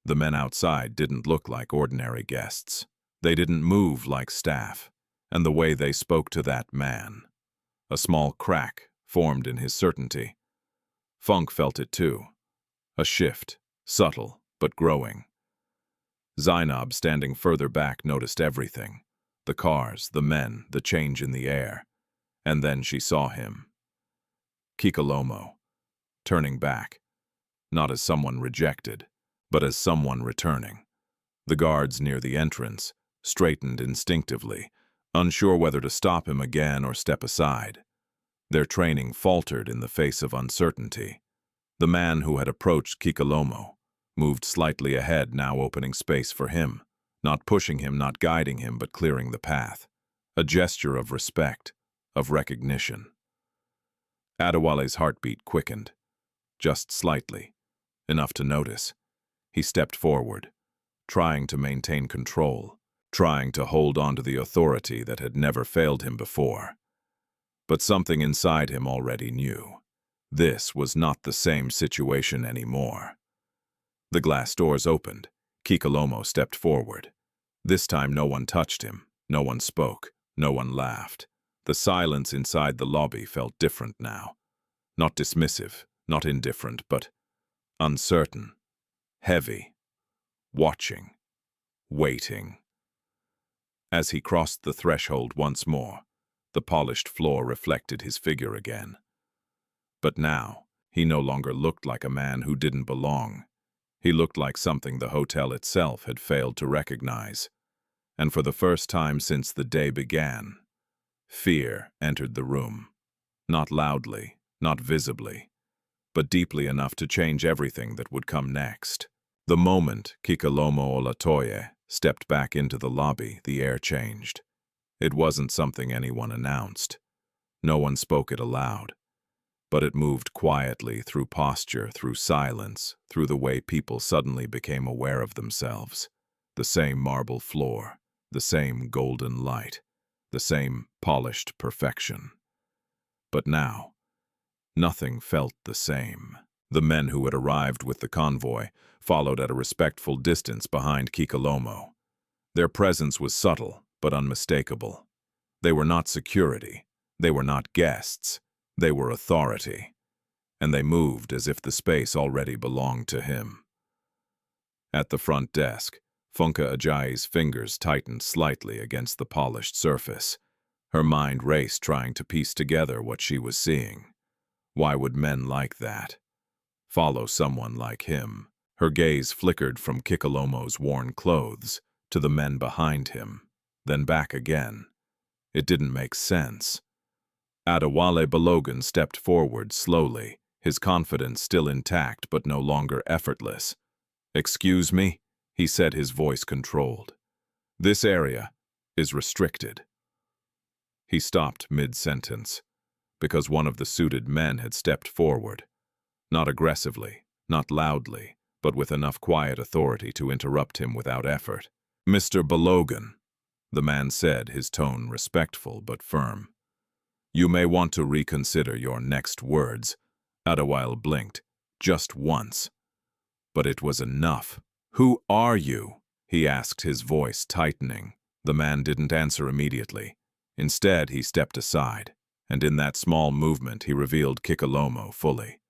The men outside didn't look like ordinary guests. They didn't move like staff, and the way they spoke to that man. A small crack formed in his certainty. Funk felt it too. A shift, subtle but growing. Zainab, standing further back, noticed everything. The cars, the men, the change in the air. And then she saw him. Kikelomo, turning back, not as someone rejected, but as someone returning. The guards near the entrance straightened instinctively, unsure whether to stop him again or step aside. Their training faltered in the face of uncertainty. The man who had approached Kikelomo moved slightly ahead, now opening space for him, not pushing him, not guiding him, but clearing the path. A gesture of respect, of recognition. Adewale's heartbeat quickened, just slightly, enough to notice. He stepped forward, trying to maintain control, trying to hold on to the authority that had never failed him before. But something inside him already knew. This was not the same situation anymore. The glass doors opened. Kikelomo stepped forward. This time no one touched him, no one spoke, no one laughed. The silence inside the lobby felt different now. Not dismissive, not indifferent, but uncertain, heavy, watching, waiting. As he crossed the threshold once more, the polished floor reflected his figure again. But now, he no longer looked like a man who didn't belong. He looked like something the hotel itself had failed to recognize. And for the first time since the day began, fear entered the room. Not loudly, not visibly, but deeply enough to change everything that would come next. The moment Kikelomo Olatoye stepped back into the lobby, the air changed. It wasn't something anyone announced. No one spoke it aloud. But it moved quietly through posture, through silence, through the way people suddenly became aware of themselves. The same marble floor, the same golden light, the same polished perfection. But now, nothing felt the same. The men who had arrived with the convoy followed at a respectful distance behind Kikelomo. Their presence was subtle but unmistakable. They were not security. They were not guests. They were authority, and they moved as if the space already belonged to him. At the front desk, Funke Ajayi's fingers tightened slightly against the polished surface. Her mind raced, trying to piece together what she was seeing. Why would men like that follow someone like him? Her gaze flickered from Kikelomo's worn clothes to the men behind him, then back again. It didn't make sense. Adewale Balogun stepped forward slowly, his confidence still intact but no longer effortless. "Excuse me," he said, his voice controlled. "This area is restricted." He stopped mid-sentence, because one of the suited men had stepped forward. Not aggressively, not loudly, but with enough quiet authority to interrupt him without effort. "Mr. Balogun," the man said, his tone respectful but firm. "You may want to reconsider your next words." Adewale blinked, just once. But it was enough. "Who are you?" he asked, his voice tightening. The man didn't answer immediately. Instead, he stepped aside, and in that small movement he revealed Kikelomo fully.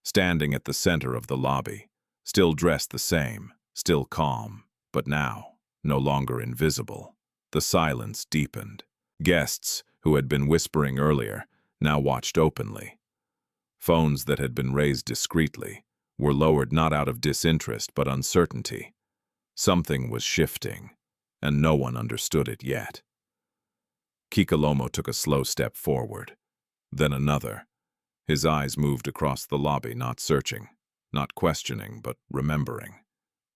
Standing at the center of the lobby, still dressed the same, still calm, but now no longer invisible. The silence deepened. Guests, who had been whispering earlier, now watched openly. Phones that had been raised discreetly were lowered not out of disinterest but uncertainty. Something was shifting, and no one understood it yet. Kikelomo took a slow step forward, then another. His eyes moved across the lobby, not searching, not questioning, but remembering.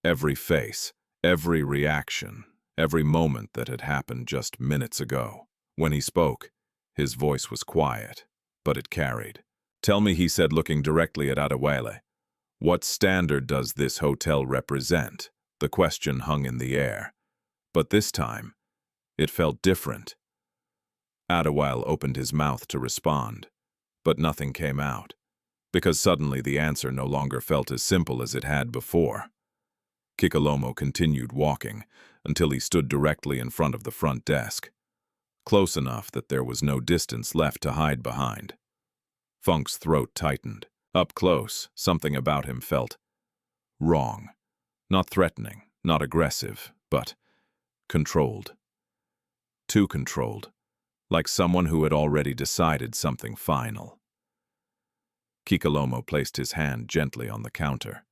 Every face, every reaction, every moment that had happened just minutes ago. When he spoke, his voice was quiet, but it carried. "Tell me," he said, looking directly at Adewale, "what standard does this hotel represent?" The question hung in the air, but this time, it felt different. Adewale opened his mouth to respond, but nothing came out, because suddenly the answer no longer felt as simple as it had before. Kikelomo continued walking until he stood directly in front of the front desk, close enough that there was no distance left to hide behind. Funk's throat tightened. Up close, something about him felt wrong. Not threatening, not aggressive, but controlled. Too controlled, like someone who had already decided something final. Kikelomo placed his hand gently on the counter,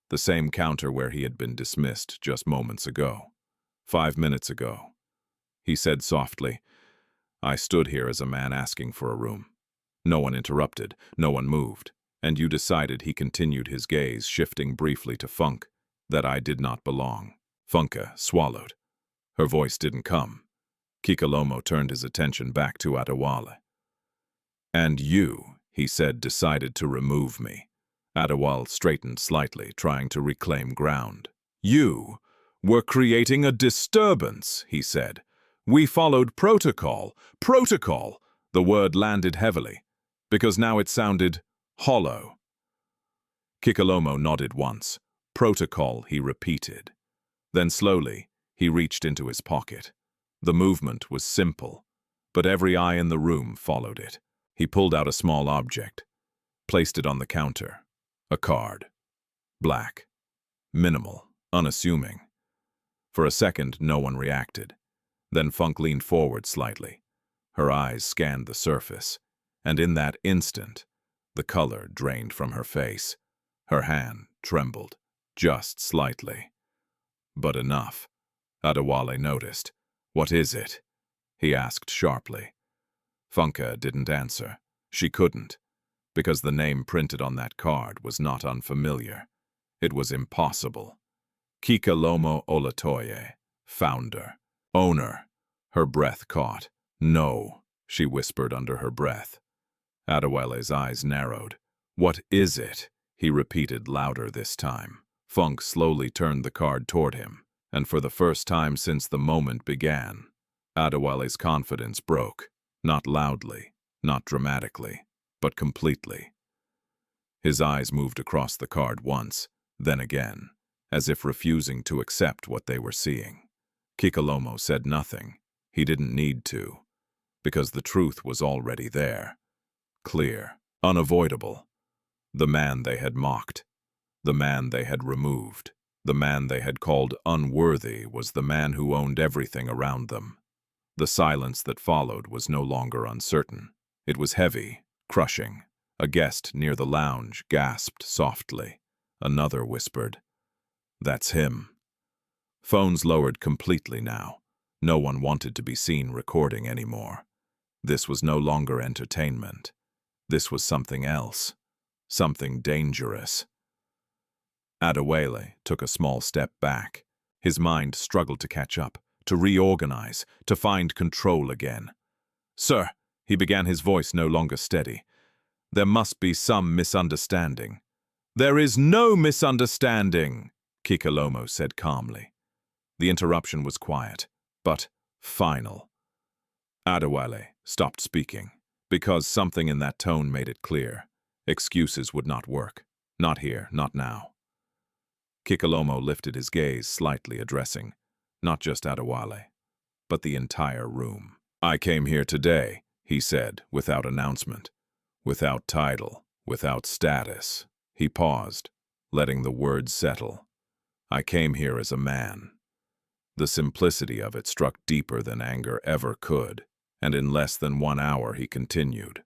the same counter where he had been dismissed just moments ago. 5 minutes ago. He said softly, "I stood here as a man asking for a room. No one interrupted, no one moved, and you decided," he continued, his gaze shifting briefly to Funk, "that I did not belong." Funka swallowed. Her voice didn't come. Kikelomo turned his attention back to Adewale. "And you," he said, "decided to remove me." Adewale straightened slightly, trying to reclaim ground. "You were creating a disturbance," he said. "We followed protocol." Protocol! The word landed heavily, because now it sounded hollow. Kikelomo nodded once. "Protocol," he repeated. Then slowly, he reached into his pocket. The movement was simple, but every eye in the room followed it. He pulled out a small object, placed it on the counter. A card. Black. Minimal. Unassuming. For a second, no one reacted. Then Funk leaned forward slightly. Her eyes scanned the surface, and in that instant, the color drained from her face. Her hand trembled, just slightly. But enough. Adewale noticed. "What is it?" he asked sharply. Funka didn't answer. She couldn't, because the name printed on that card was not unfamiliar. It was impossible. Kikelomo Olatoye, founder, owner. Her breath caught. "No," she whispered under her breath. Adewale's eyes narrowed. "What is it?" he repeated louder this time. Funk slowly turned the card toward him, and for the first time since the moment began, Adewale's confidence broke, not loudly, not dramatically, but completely. His eyes moved across the card once, then again, as if refusing to accept what they were seeing. Kikelomo said nothing. He didn't need to, because the truth was already there. Clear, unavoidable. The man they had mocked, the man they had removed, the man they had called unworthy was the man who owned everything around them. The silence that followed was no longer uncertain. It was heavy, crushing. A guest near the lounge gasped softly. Another whispered, "That's him." Phones lowered completely now. No one wanted to be seen recording anymore. This was no longer entertainment. This was something else. Something dangerous. Adewale took a small step back. His mind struggled to catch up, to reorganize, to find control again. "Sir," he began, his voice no longer steady, "there must be some misunderstanding." "There is no misunderstanding," Kikelomo said calmly. The interruption was quiet, but final. Adewale stopped speaking, because something in that tone made it clear. Excuses would not work. Not here, not now. Kikelomo lifted his gaze slightly, addressing not just Adewale, but the entire room. "I came here today," he said, without announcement, without title, without status. He paused, letting the words settle. "I came here as a man." The simplicity of it struck deeper than anger ever could, and in less than 1 hour he continued.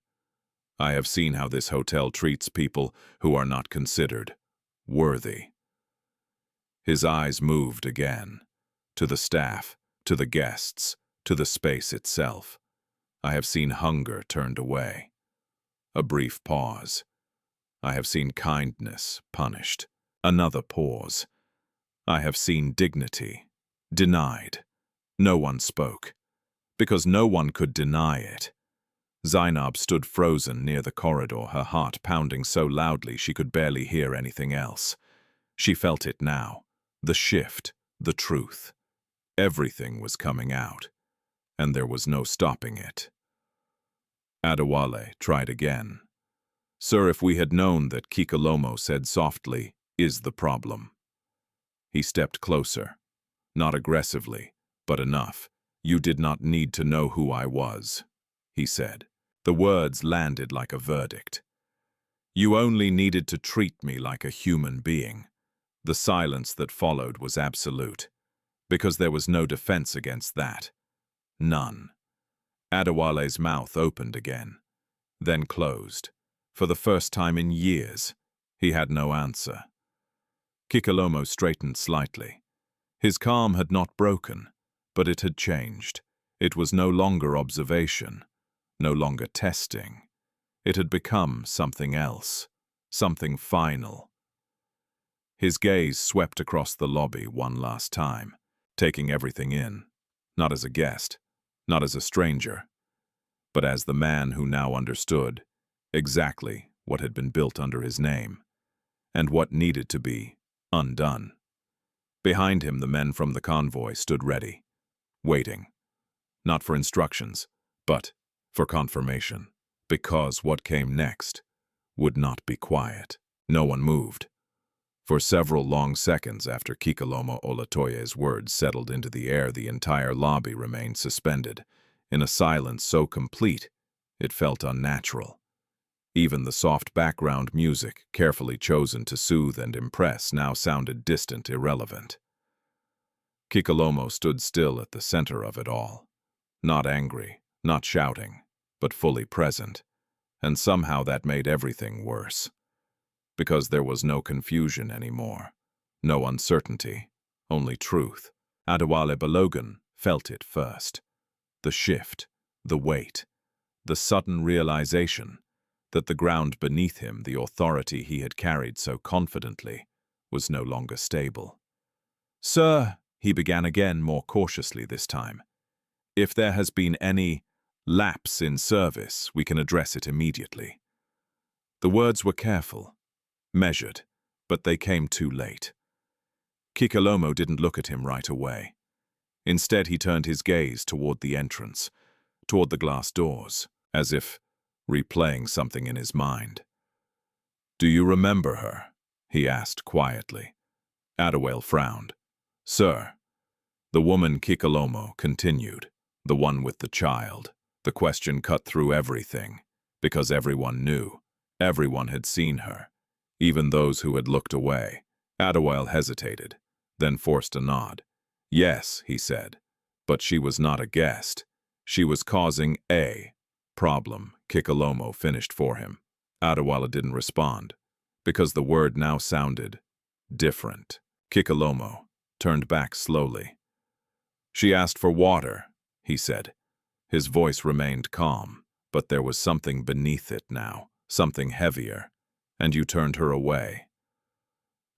"I have seen how this hotel treats people who are not considered worthy." His eyes moved again, to the staff, to the guests, to the space itself. "I have seen hunger turned away." A brief pause. "I have seen kindness punished." Another pause. "I have seen dignity denied." No one spoke, because no one could deny it. Zainab stood frozen near the corridor, her heart pounding so loudly she could barely hear anything else. She felt it now, the shift, the truth. Everything was coming out, and there was no stopping it. Adewale tried again. "Sir, if we had known that," Kikelomo said softly, "is the problem." He stepped closer. Not aggressively, but enough. "You did not need to know who I was," he said. The words landed like a verdict. "You only needed to treat me like a human being." The silence that followed was absolute, because there was no defense against that. None. Adewale's mouth opened again, then closed. For the first time in years, he had no answer. Kikelomo straightened slightly. His calm had not broken, but it had changed. It was no longer observation, no longer testing. It had become something else, something final. His gaze swept across the lobby one last time, taking everything in, not as a guest, not as a stranger, but as the man who now understood exactly what had been built under his name, and what needed to be undone. Behind him, the men from the convoy stood ready, waiting, not for instructions, but for confirmation, because what came next would not be quiet. No one moved. For several long seconds after Kikelomo Olatoye's words settled into the air, the entire lobby remained suspended, in a silence so complete it felt unnatural. Even the soft background music, carefully chosen to soothe and impress, now sounded distant, irrelevant. Kikelomo stood still at the center of it all, not angry, not shouting, but fully present, and somehow that made everything worse. Because there was no confusion anymore, no uncertainty, only truth. Adewale Balogun felt it first. The shift, the weight, the sudden realization that the ground beneath him, the authority he had carried so confidently, was no longer stable. "Sir," he began again, more cautiously this time, "if there has been any lapse in service, we can address it immediately." The words were careful, measured, but they came too late. Kikelomo didn't look at him right away. Instead, he turned his gaze toward the entrance, toward the glass doors, as if replaying something in his mind. "Do you remember her?" he asked quietly. Adewale frowned. "Sir." The woman Kikelomo continued, the one with the child. The question cut through everything, because everyone knew. Everyone had seen her, even those who had looked away. Adewale hesitated, then forced a nod. "Yes," he said, "but she was not a guest. She was causing a problem. Kikelomo finished for him. Adewale didn't respond, because the word now sounded different. Kikelomo turned back slowly. She asked for water, he said. His voice remained calm, but there was something beneath it now, something heavier, and you turned her away.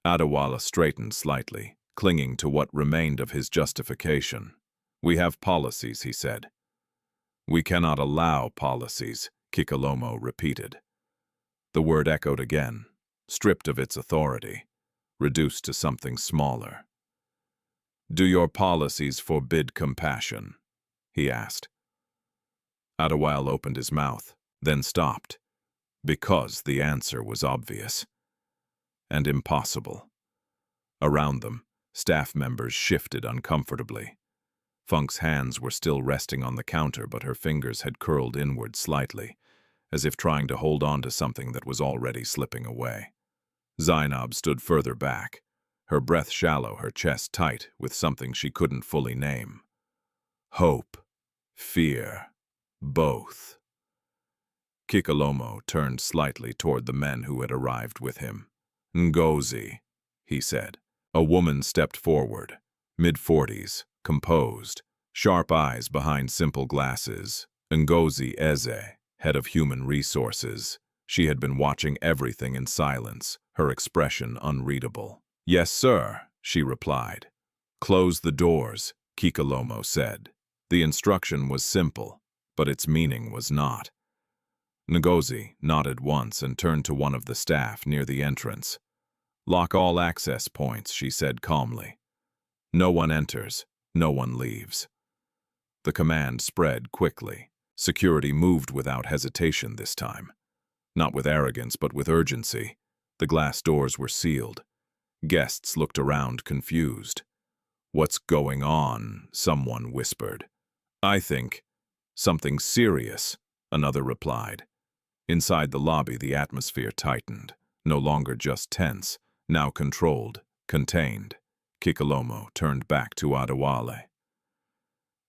Adewale straightened slightly, clinging to what remained of his justification. We have policies, he said. We cannot allow policies, Kikelomo repeated. The word echoed again, stripped of its authority, reduced to something smaller. Do your policies forbid compassion? He asked. Adewale opened his mouth, then stopped, because the answer was obvious and impossible. Around them, staff members shifted uncomfortably. Funk's hands were still resting on the counter, but her fingers had curled inward slightly, as if trying to hold on to something that was already slipping away. Zainab stood further back, her breath shallow, her chest tight with something she couldn't fully name. Hope, fear, both. Kikelomo turned slightly toward the men who had arrived with him. Ngozi, he said. A woman stepped forward, mid-40s, composed, sharp eyes behind simple glasses. Ngozi Eze, head of human resources. She had been watching everything in silence, her expression unreadable. Yes, sir, she replied. Close the doors, Kikelomo said. The instruction was simple, but its meaning was not. Ngozi nodded once and turned to one of the staff near the entrance. Lock all access points, she said calmly. No one enters, no one leaves. The command spread quickly. Security moved without hesitation this time. Not with arrogance, but with urgency. The glass doors were sealed. Guests looked around confused. What's going on? Someone whispered. I think something serious, another replied. Inside the lobby, the atmosphere tightened, no longer just tense, now controlled, contained. Kikelomo turned back to Adewale.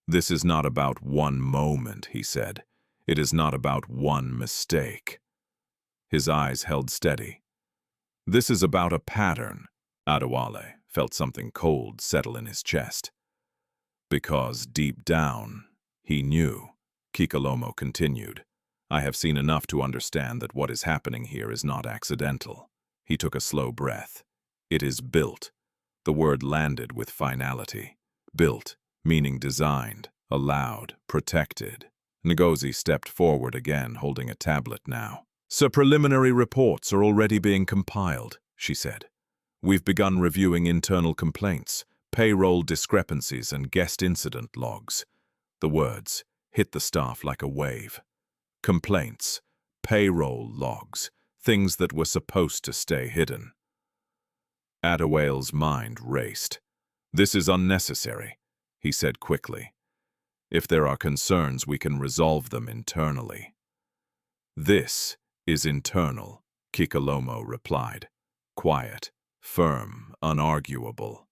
This is not about one moment, he said. It is not about one mistake. His eyes held steady. This is about a pattern. Adewale felt something cold settle in his chest. Because deep down, he knew. Kikelomo continued. I have seen enough to understand that what is happening here is not accidental. He took a slow breath. It is built. The word landed with finality. Built, meaning designed, allowed, protected. Ngozi stepped forward again, holding a tablet now. Sir, preliminary reports are already being compiled, she said. We've begun reviewing internal complaints, payroll discrepancies, and guest incident logs. The words hit the staff like a wave. Complaints, payroll logs, things that were supposed to stay hidden. Adewale's mind raced. This is unnecessary, he said quickly. If there are concerns, we can resolve them internally. This is internal, Kikelomo replied. Quiet, firm, unarguable.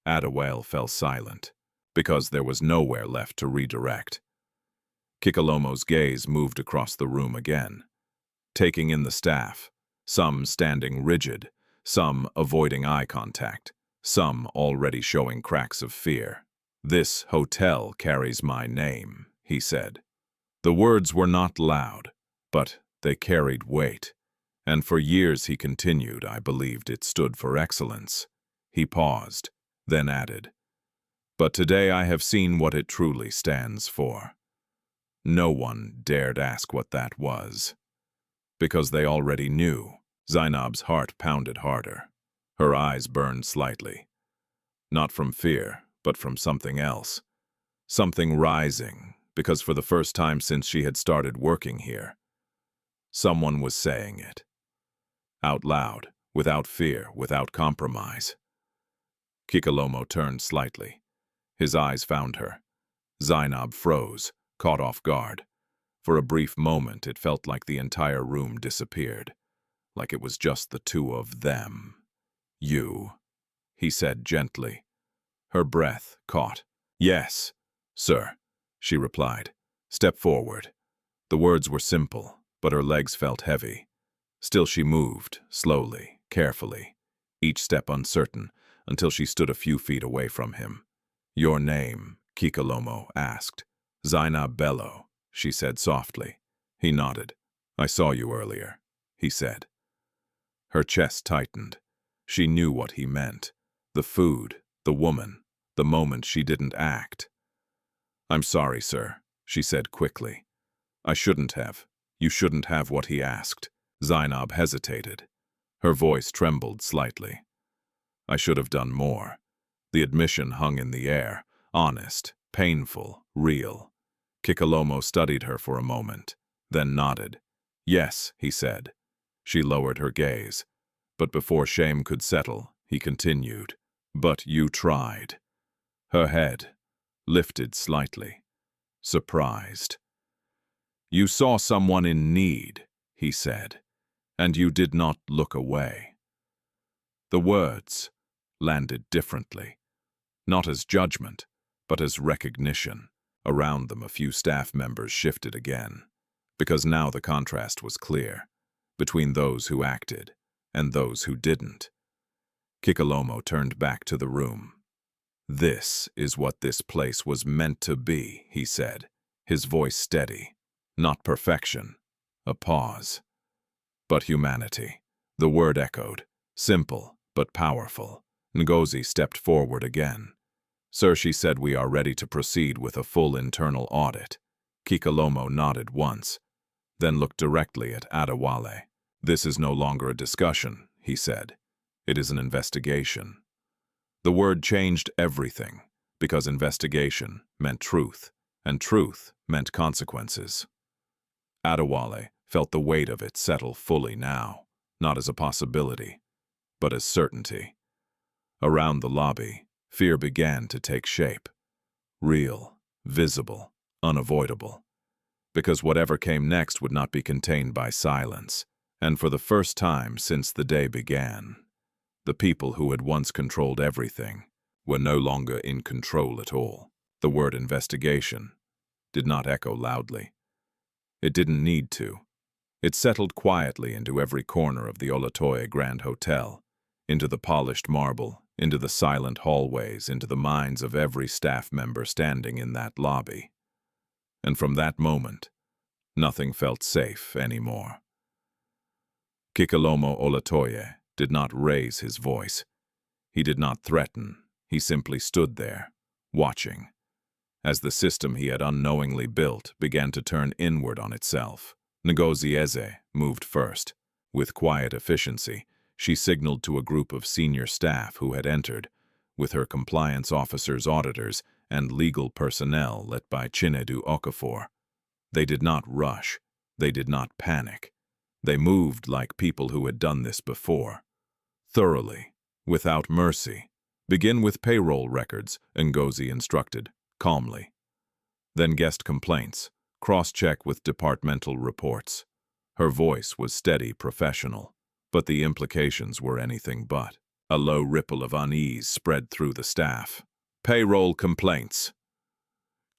Adewale fell silent, because there was nowhere left to redirect. Kikelomo's gaze moved across the room again, taking in the staff, some standing rigid, some avoiding eye contact, some already showing cracks of fear. This hotel carries my name, he said. The words were not loud, but they carried weight, and for years he continued, I believed it stood for excellence. He paused, then added, but today I have seen what it truly stands for. No one dared ask what that was. Because they already knew. Zainab's heart pounded harder. Her eyes burned slightly. Not from fear, but from something else. Something rising, because for the first time since she had started working here, someone was saying it. Out loud, without fear, without compromise. Kikelomo turned slightly. His eyes found her. Zainab froze, caught off guard. For a brief moment, it felt like the entire room disappeared, like it was just the two of them. You, he said gently. Her breath caught. Yes, sir, she replied, Step forward. The words were simple, but her legs felt heavy. Still she moved, slowly, carefully, each step uncertain, until she stood a few feet away from him. "Your name?" Kikelomo asked. "Zainab Bello," she said softly. He nodded. "I saw you earlier," he said. Her chest tightened. She knew what he meant. The food, the woman, the moment she didn't act. "I'm sorry, sir," she said quickly. "I shouldn't have. You shouldn't have what he asked." Zainab hesitated. Her voice trembled slightly. "I should have done more." The admission hung in the air, honest, painful, real. Kikelomo studied her for a moment, then nodded. "Yes," he said. She lowered her gaze. But before shame could settle, he continued. "But you tried." Her head lifted slightly, surprised. "You saw someone in need," he said, "and you did not look away." The words landed differently, not as judgment, but as recognition. Around them, a few staff members shifted again, because now the contrast was clear, between those who acted and those who didn't. Kikelomo turned back to the room. "This is what this place was meant to be," he said, his voice steady. Not perfection, a pause. But humanity. The word echoed, simple but powerful. Ngozi stepped forward again. "Sir," she said, "we are ready to proceed with a full internal audit." Kikelomo nodded once, then looked directly at Adewale. "This is no longer a discussion," he said. "It is an investigation." The word changed everything, because investigation meant truth, and truth meant consequences. Adewale felt the weight of it settle fully now, not as a possibility, but as certainty. Around the lobby, fear began to take shape. Real, visible, unavoidable. Because whatever came next would not be contained by silence, and for the first time since the day began, the people who had once controlled everything were no longer in control at all. The word investigation did not echo loudly. It didn't need to. It settled quietly into every corner of the Olatoye Grand Hotel, into the polished marble, into the silent hallways, into the minds of every staff member standing in that lobby. And from that moment, nothing felt safe anymore. Kikelomo Olatoye did not raise his voice. He did not threaten. He simply stood there, watching, as the system he had unknowingly built began to turn inward on itself. Ngozi Eze moved first. With quiet efficiency, she signaled to a group of senior staff who had entered, with her compliance officers, auditors, and legal personnel led by Chinedu Okafor. They did not rush. They did not panic. They moved like people who had done this before. Thoroughly, without mercy. "Begin with payroll records," Ngozi instructed, calmly. "Then guest complaints. Cross-check with departmental reports." Her voice was steady, professional, but the implications were anything but. A low ripple of unease spread through the staff. "Payroll complaints.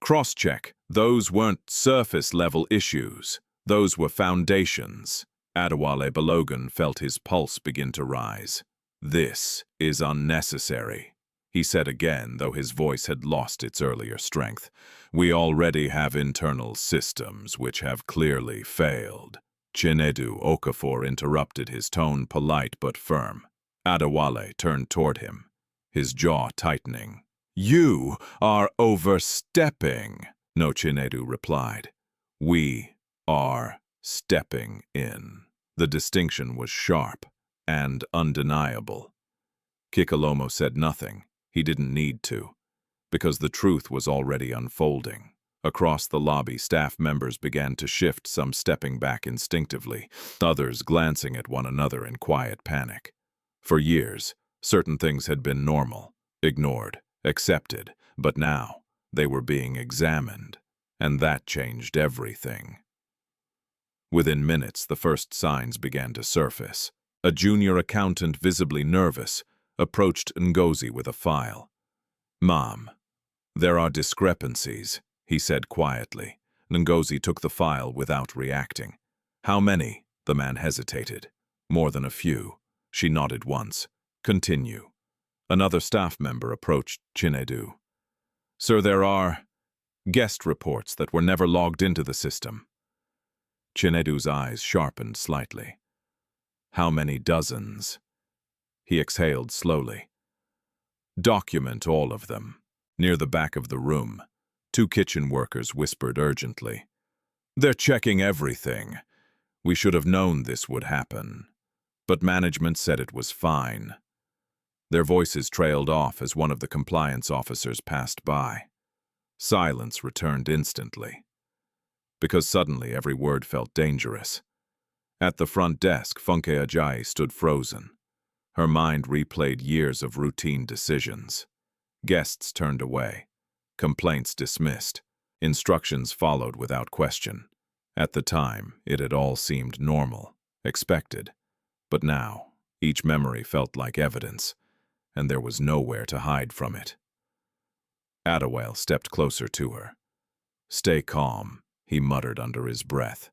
Cross-check. Those weren't surface-level issues. Those were foundations." Adewale Balogun felt his pulse begin to rise. "This is unnecessary," he said again, though his voice had lost its earlier strength. "We already have internal systems which have clearly failed." Chinedu Okafor interrupted, his tone polite but firm. Adewale turned toward him, his jaw tightening. "You are overstepping." "No," Chinedu replied. "We are stepping in." The distinction was sharp and undeniable. Kikelomo said nothing. He didn't need to, because the truth was already unfolding. Across the lobby, staff members began to shift, some stepping back instinctively, others glancing at one another in quiet panic. For years, certain things had been normal, ignored, accepted, but now they were being examined, and that changed everything. Within minutes, the first signs began to surface. A junior accountant, visibly nervous, approached Ngozi with a file. "Ma'am, there are discrepancies," he said quietly. Ngozi took the file without reacting. How many? The man hesitated. More than a few. She nodded once. Continue. Another staff member approached Chinedu. Sir, there are guest reports that were never logged into the system. Chinedu's eyes sharpened slightly. How many dozens? He exhaled slowly. Document all of them. Near the back of the room, 2 kitchen workers whispered urgently. They're checking everything. We should have known this would happen. But management said it was fine. Their voices trailed off as one of the compliance officers passed by. Silence returned instantly. Because suddenly every word felt dangerous. At the front desk, Funke Ajayi stood frozen. Her mind replayed years of routine decisions. Guests turned away. Complaints dismissed. Instructions followed without question. At the time, it had all seemed normal, expected. But now, each memory felt like evidence, and there was nowhere to hide from it. Adewale stepped closer to her. Stay calm, he muttered under his breath.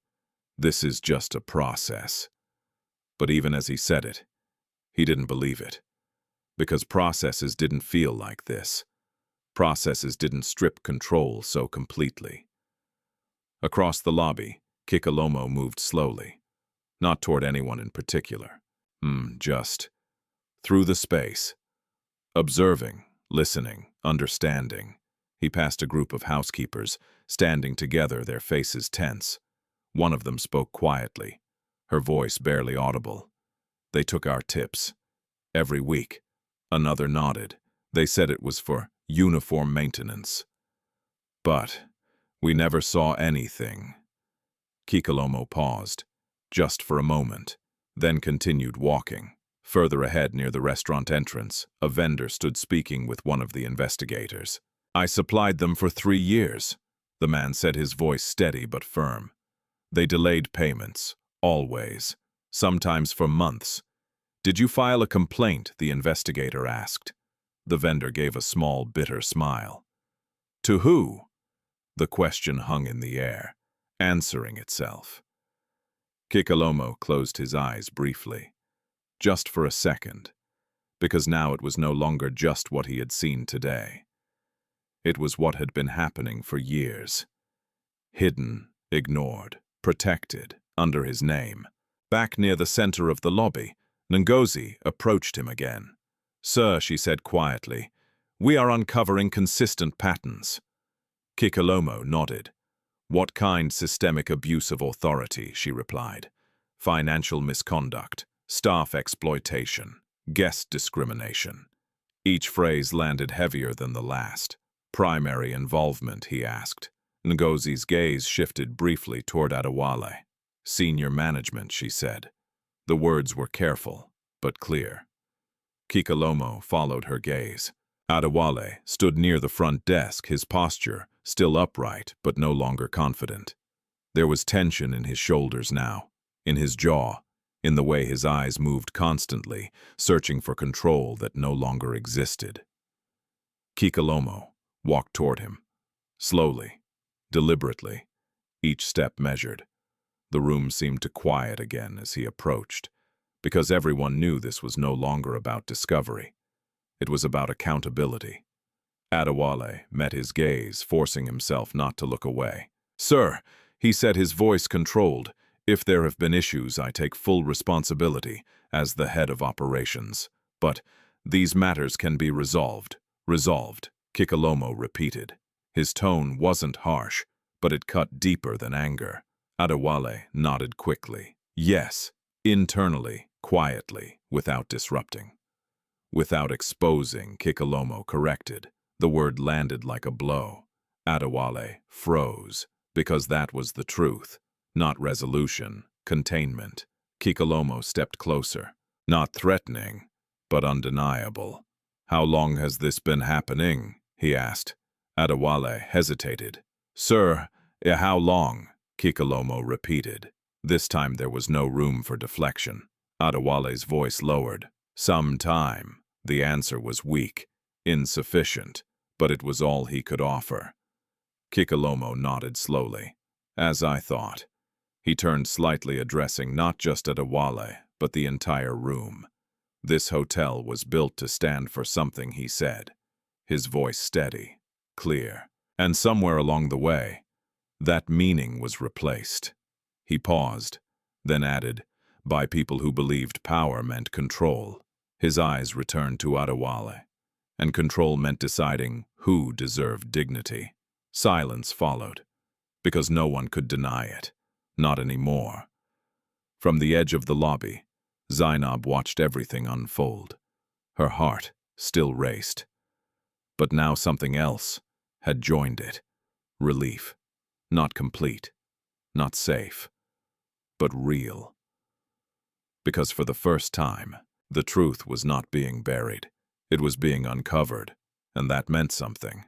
This is just a process. But even as he said it, he didn't believe it. Because processes didn't feel like this. Processes didn't strip control so completely. Across the lobby, Kikelomo moved slowly. Not toward anyone in particular. Just through the space. Observing, listening, understanding. He passed a group of housekeepers, standing together, their faces tense. One of them spoke quietly, her voice barely audible. They took our tips. Every week. Another nodded. They said it was for uniform maintenance. But we never saw anything. Kikelomo paused, just for a moment, then continued walking. Further ahead near the restaurant entrance, a vendor stood speaking with one of the investigators. I supplied them for 3 years, the man said, his voice steady but firm. They delayed payments, always, sometimes for months. Did you file a complaint? The investigator asked. The vendor gave a small, bitter smile. To who? The question hung in the air, answering itself. Kikelomo closed his eyes briefly, just for a second, because now it was no longer just what he had seen today. It was what had been happening for years. Hidden, ignored, protected, under his name. Back near the center of the lobby, Ngozi approached him again. Sir, she said quietly, we are uncovering consistent patterns. Kikelomo nodded. What kind? Systemic abuse of authority, she replied. Financial misconduct, staff exploitation, guest discrimination. Each phrase landed heavier than the last. Primary involvement, he asked. Ngozi's gaze shifted briefly toward Adewale. Senior management, she said. The words were careful, but clear. Kikelomo followed her gaze. Adewale stood near the front desk, his posture still upright but no longer confident. There was tension in his shoulders now, in his jaw, in the way his eyes moved constantly, searching for control that no longer existed. Kikelomo walked toward him, slowly, deliberately, each step measured. The room seemed to quiet again as he approached, because everyone knew this was no longer about discovery. It was about accountability. Adewale met his gaze, forcing himself not to look away. Sir, he said, his voice controlled, if there have been issues, I take full responsibility as the head of operations. But these matters can be resolved. Resolved, Kikelomo repeated. His tone wasn't harsh, but it cut deeper than anger. Adewale nodded quickly. Yes, internally, quietly, without disrupting. Without exposing, Kikelomo corrected. The word landed like a blow. Adewale froze, because that was the truth. Not resolution, containment. Kikelomo stepped closer. Not threatening, but undeniable. How long has this been happening? He asked. Adewale hesitated. Sir, how long? Kikelomo repeated. This time there was no room for deflection. Adewale's voice lowered. Some time. The answer was weak, insufficient, but it was all he could offer. Kikelomo nodded slowly. As I thought. He turned slightly, addressing not just Adewale, but the entire room. This hotel was built to stand for something, he said, his voice steady, clear. And somewhere along the way, that meaning was replaced. He paused, then added, by people who believed power meant control. His eyes returned to Adewale, and control meant deciding who deserved dignity. Silence followed, because no one could deny it. Not anymore. From the edge of the lobby, Zainab watched everything unfold. Her heart still raced. But now something else had joined it. Relief. Not complete. Not safe. But real. Because for the first time, the truth was not being buried. It was being uncovered, and that meant something,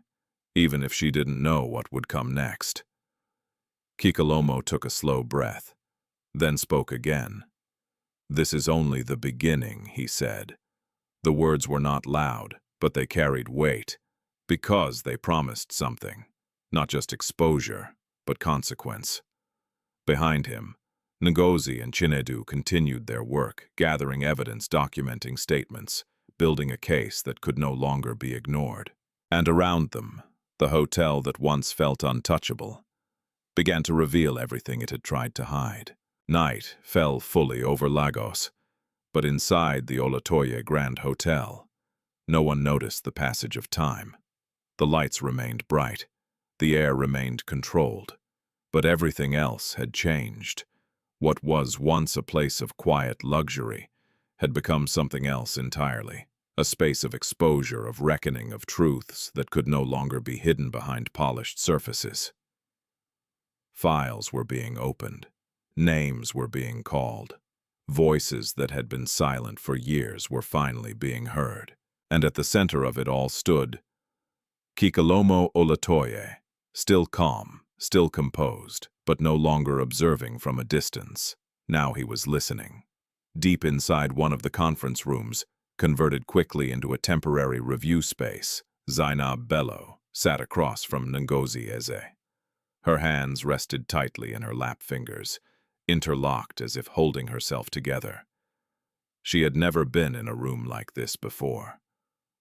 even if she didn't know what would come next. Kikelomo took a slow breath, then spoke again. "This is only the beginning," he said. The words were not loud, but they carried weight, because they promised something, not just exposure, but consequence. Behind him, Ngozi and Chinedu continued their work, gathering evidence, documenting statements, building a case that could no longer be ignored. And around them, the hotel that once felt untouchable began to reveal everything it had tried to hide. Night fell fully over Lagos, but inside the Olatoye Grand Hotel, no one noticed the passage of time. The lights remained bright, the air remained controlled, but everything else had changed. What was once a place of quiet luxury had become something else entirely, a space of exposure, of reckoning, of truths that could no longer be hidden behind polished surfaces. Files were being opened. Names were being called. Voices that had been silent for years were finally being heard. And at the center of it all stood Kikelomo Olatoye, still calm, still composed, but no longer observing from a distance. Now he was listening. Deep inside one of the conference rooms, converted quickly into a temporary review space, Zainab Bello sat across from Ngozi Eze. Her hands rested tightly in her lap fingers, interlocked as if holding herself together. She had never been in a room like this before.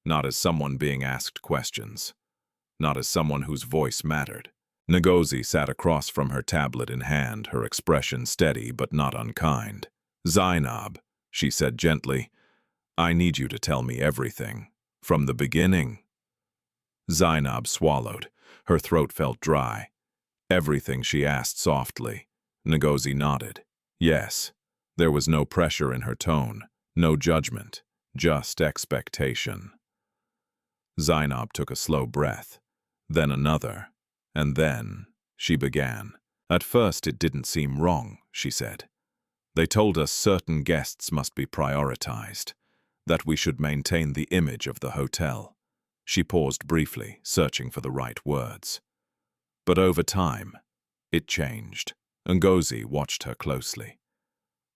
Not as someone being asked questions. Not as someone whose voice mattered. Ngozi sat across from her, tablet in hand, her expression steady but not unkind. "Zainab," she said gently, "I need you to tell me everything. From the beginning." Zainab swallowed. Her throat felt dry. "Everything?" she asked softly. Ngozi nodded. Yes. There was no pressure in her tone, no judgment, just expectation. Zainab took a slow breath, then another, and then she began. "At first it didn't seem wrong," she said. "They told us certain guests must be prioritized, that we should maintain the image of the hotel." She paused briefly, searching for the right words. But over time, it changed. Ngozi watched her closely.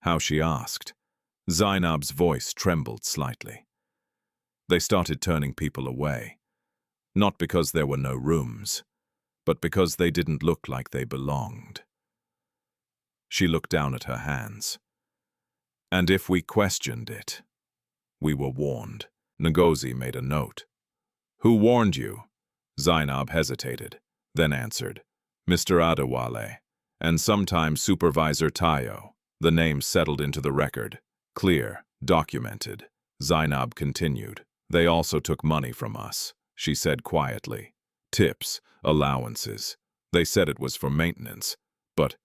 How she asked. Zainab's voice trembled slightly. They started turning people away, not because there were no rooms, but because they didn't look like they belonged. She looked down at her hands. "And if we questioned it, we were warned." Ngozi made a note. "Who warned you?" Zainab hesitated, then answered, "Mr. Adewale, and sometimes Supervisor Tayo." The name settled into the record, clear, documented. Zainab continued. "They also took money from us," she said quietly. "Tips, allowances. They said it was for maintenance, but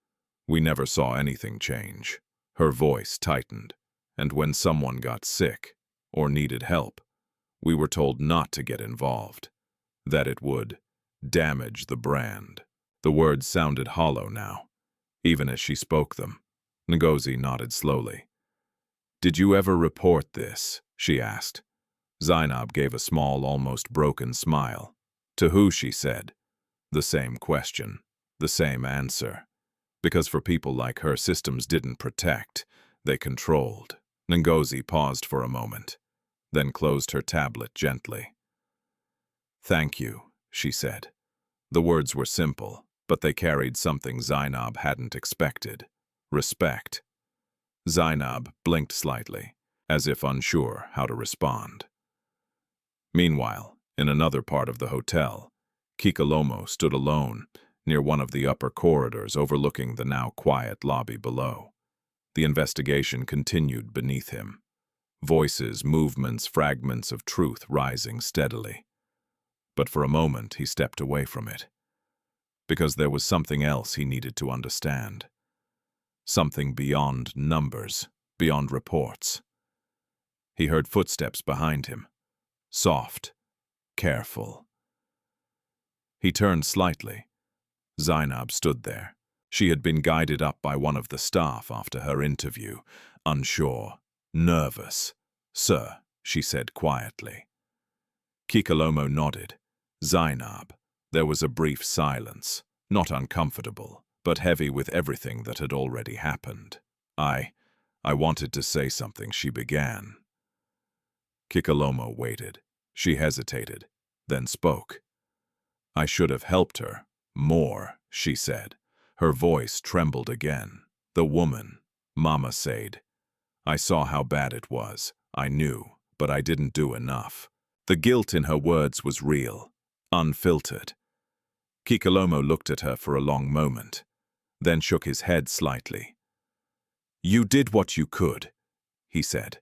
we never saw anything change." Her voice tightened, and when someone got sick or needed help, we were told not to get involved, that it would damage the brand. The words sounded hollow now, even as she spoke them. Ngozi nodded slowly. "Did you ever report this?" she asked. Zainab gave a small, almost broken smile. "To who?" she said. The same question, the same answer. Because for people like her, systems didn't protect, they controlled. Ngozi paused for a moment, then closed her tablet gently. "Thank you," she said. The words were simple, but they carried something Zainab hadn't expected: respect. Zainab blinked slightly, as if unsure how to respond. Meanwhile, in another part of the hotel, Kikelomo stood alone near one of the upper corridors overlooking the now quiet lobby below. The investigation continued beneath him. Voices, movements, fragments of truth rising steadily. But for a moment he stepped away from it, because there was something else he needed to understand. Something beyond numbers, beyond reports. He heard footsteps behind him, soft, careful. He turned slightly. Zainab stood there. She had been guided up by one of the staff after her interview, unsure, nervous. "Sir," she said quietly. Kikelomo nodded. "Zainab." There was a brief silence, not uncomfortable, but heavy with everything that had already happened. I wanted to say something," she began. Kikelomo waited. She hesitated, then spoke. "I should have helped her more," she said. Her voice trembled again. "The woman, Mama said. I saw how bad it was. I knew, but I didn't do enough." The guilt in her words was real, unfiltered. Kikelomo looked at her for a long moment, then shook his head slightly. "You did what you could," he said.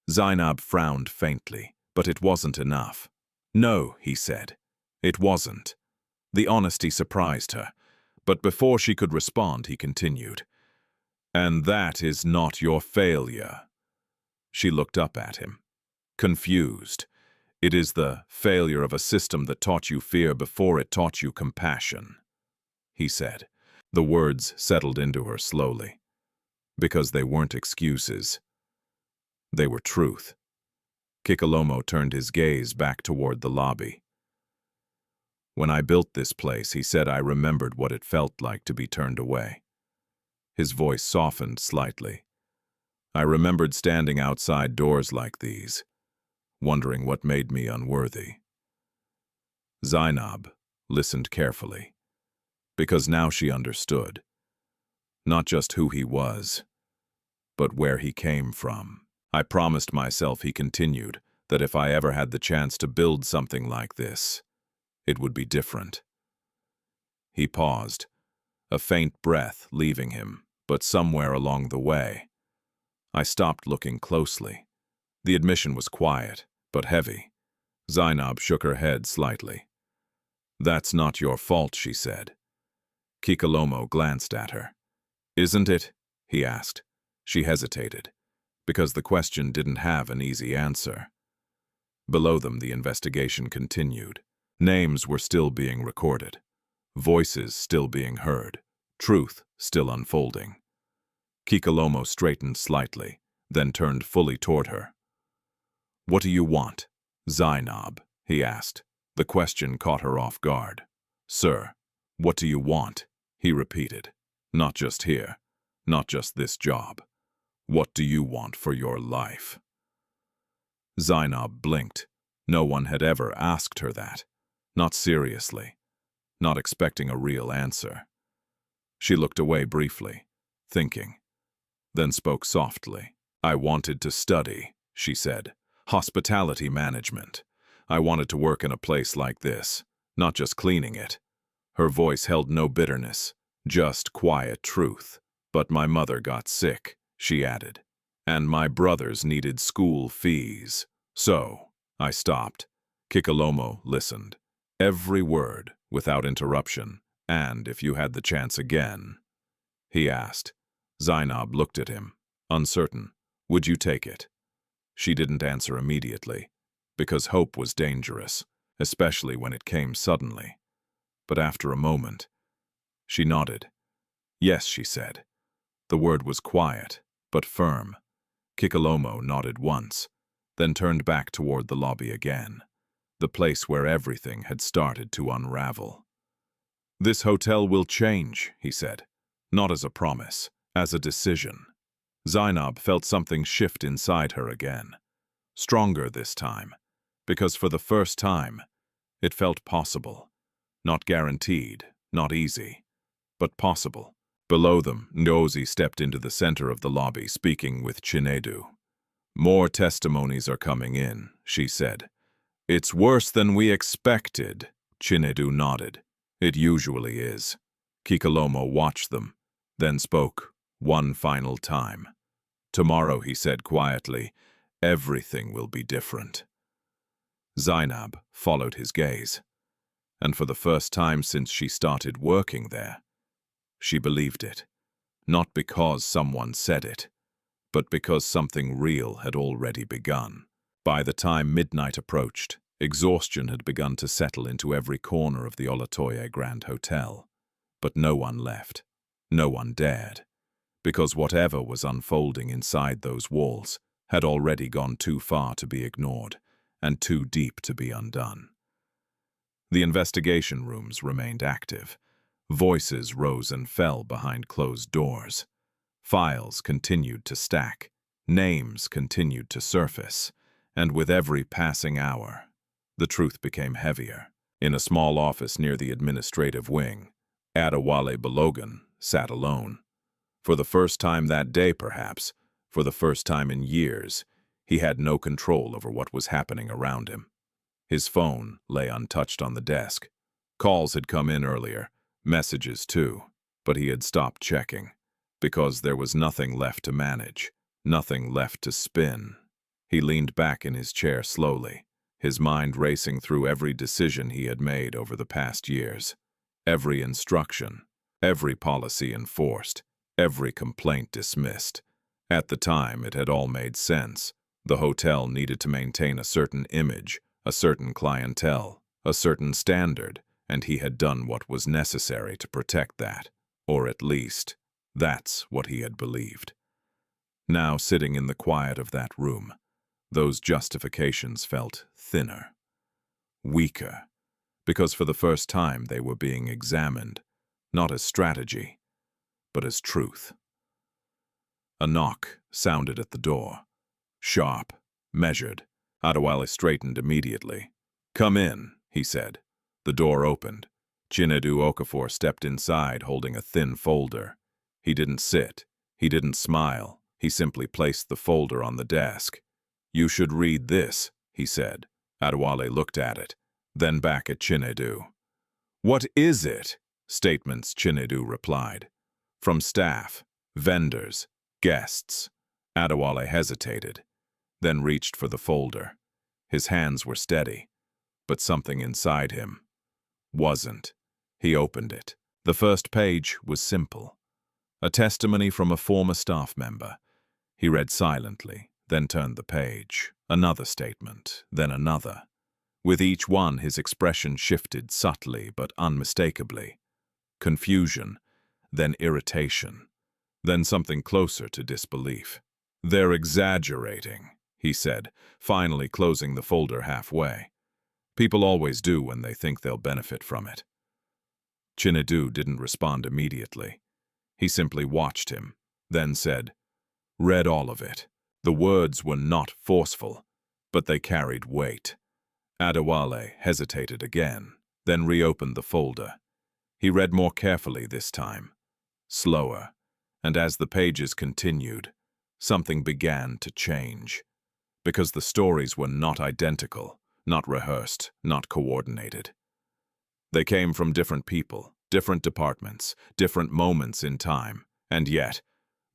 Zainab frowned faintly, but it wasn't enough. "No," he said. "It wasn't." The honesty surprised her, but before she could respond, he continued. "And that is not your failure." She looked up at him, confused. "It is the failure of a system that taught you fear before it taught you compassion," he said. The words settled into her slowly, because they weren't excuses. They were truth. Kikelomo turned his gaze back toward the lobby. "When I built this place," he said, "I remembered what it felt like to be turned away." His voice softened slightly. "I remembered standing outside doors like these, wondering what made me unworthy." Zainab listened carefully, because now she understood. Not just who he was, but where he came from. "I promised myself," he continued, "that if I ever had the chance to build something like this, it would be different." He paused, a faint breath leaving him, but somewhere along the way. I stopped looking closely. The admission was quiet, but heavy. Zainab shook her head slightly. "That's not your fault," she said. Kikelomo glanced at her. "Isn't it?" he asked. She hesitated, because the question didn't have an easy answer. Below them, the investigation continued. Names were still being recorded, voices still being heard, truth still unfolding. Kikelomo straightened slightly, then turned fully toward her. "What do you want, Zainab?" he asked. The question caught her off guard. "Sir, what do you want?" he repeated. "Not just here, not just this job. What do you want for your life?" Zainab blinked. No one had ever asked her that. Not seriously, not expecting a real answer. She looked away briefly, thinking, then spoke softly. "I wanted to study," she said. "Hospitality management. I wanted to work in a place like this, not just cleaning it." Her voice held no bitterness, just quiet truth. "But my mother got sick," she added, "and my brothers needed school fees. So I stopped." Kikelomo listened, every word without interruption. "And if you had the chance again?" he asked. Zainab looked at him, uncertain. "Would you take it?" She didn't answer immediately, because hope was dangerous, especially when it came suddenly. But after a moment, she nodded. "Yes," she said. The word was quiet, but firm. Kikelomo nodded once, then turned back toward the lobby again, the place where everything had started to unravel. "This hotel will change," he said, not as a promise, as a decision. Zainab felt something shift inside her again, stronger this time, because for the first time, it felt possible, not guaranteed, not easy, but possible. Below them, Ngozi stepped into the center of the lobby, speaking with Chinedu. "More testimonies are coming in," she said. "It's worse than we expected." Chinedu nodded. "It usually is." Kikelomo watched them, then spoke one final time. "Tomorrow," he said quietly, "everything will be different." Zainab followed his gaze, and for the first time since she started working there, she believed it, not because someone said it, but because something real had already begun. By the time midnight approached, exhaustion had begun to settle into every corner of the Olatoye Grand Hotel. But no one left. No one dared. Because whatever was unfolding inside those walls had already gone too far to be ignored, and too deep to be undone. The investigation rooms remained active. Voices rose and fell behind closed doors. Files continued to stack. Names continued to surface. And with every passing hour, the truth became heavier. In a small office near the administrative wing, Adewale Balogun sat alone. For the first time that day, perhaps, for the first time in years, he had no control over what was happening around him. His phone lay untouched on the desk. Calls had come in earlier, messages too, but he had stopped checking, because there was nothing left to manage, nothing left to spin. He leaned back in his chair slowly, his mind racing through every decision he had made over the past years. Every instruction, every policy enforced, every complaint dismissed. At the time, it had all made sense. The hotel needed to maintain a certain image, a certain clientele, a certain standard, and he had done what was necessary to protect that, or at least, that's what he had believed. Now, sitting in the quiet of that room, those justifications felt thinner, weaker, because for the first time they were being examined, not as strategy, but as truth. A knock sounded at the door. Sharp, measured. Adewale straightened immediately. "Come in," he said. The door opened. Chinedu Okafor stepped inside, holding a thin folder. He didn't sit. He didn't smile. He simply placed the folder on the desk. "You should read this," he said. Adewale looked at it, then back at Chinedu. "What is it?" Statements, Chinedu replied. "From staff, vendors, guests." Adewale hesitated, then reached for the folder. His hands were steady, but something inside him wasn't. He opened it. The first page was simple. A testimony from a former staff member. He read silently, then turned the page. Another statement, then another. With each one, his expression shifted subtly but unmistakably. Confusion, then irritation, then something closer to disbelief. "They're exaggerating," he said, finally closing the folder halfway. "People always do when they think they'll benefit from it." Chinedu didn't respond immediately. He simply watched him, then said, "Read all of it." The words were not forceful, but they carried weight. Adewale hesitated again, then reopened the folder. He read more carefully this time, slower, and as the pages continued, something began to change. Because the stories were not identical, not rehearsed, not coordinated. They came from different people, different departments, different moments in time, and yet,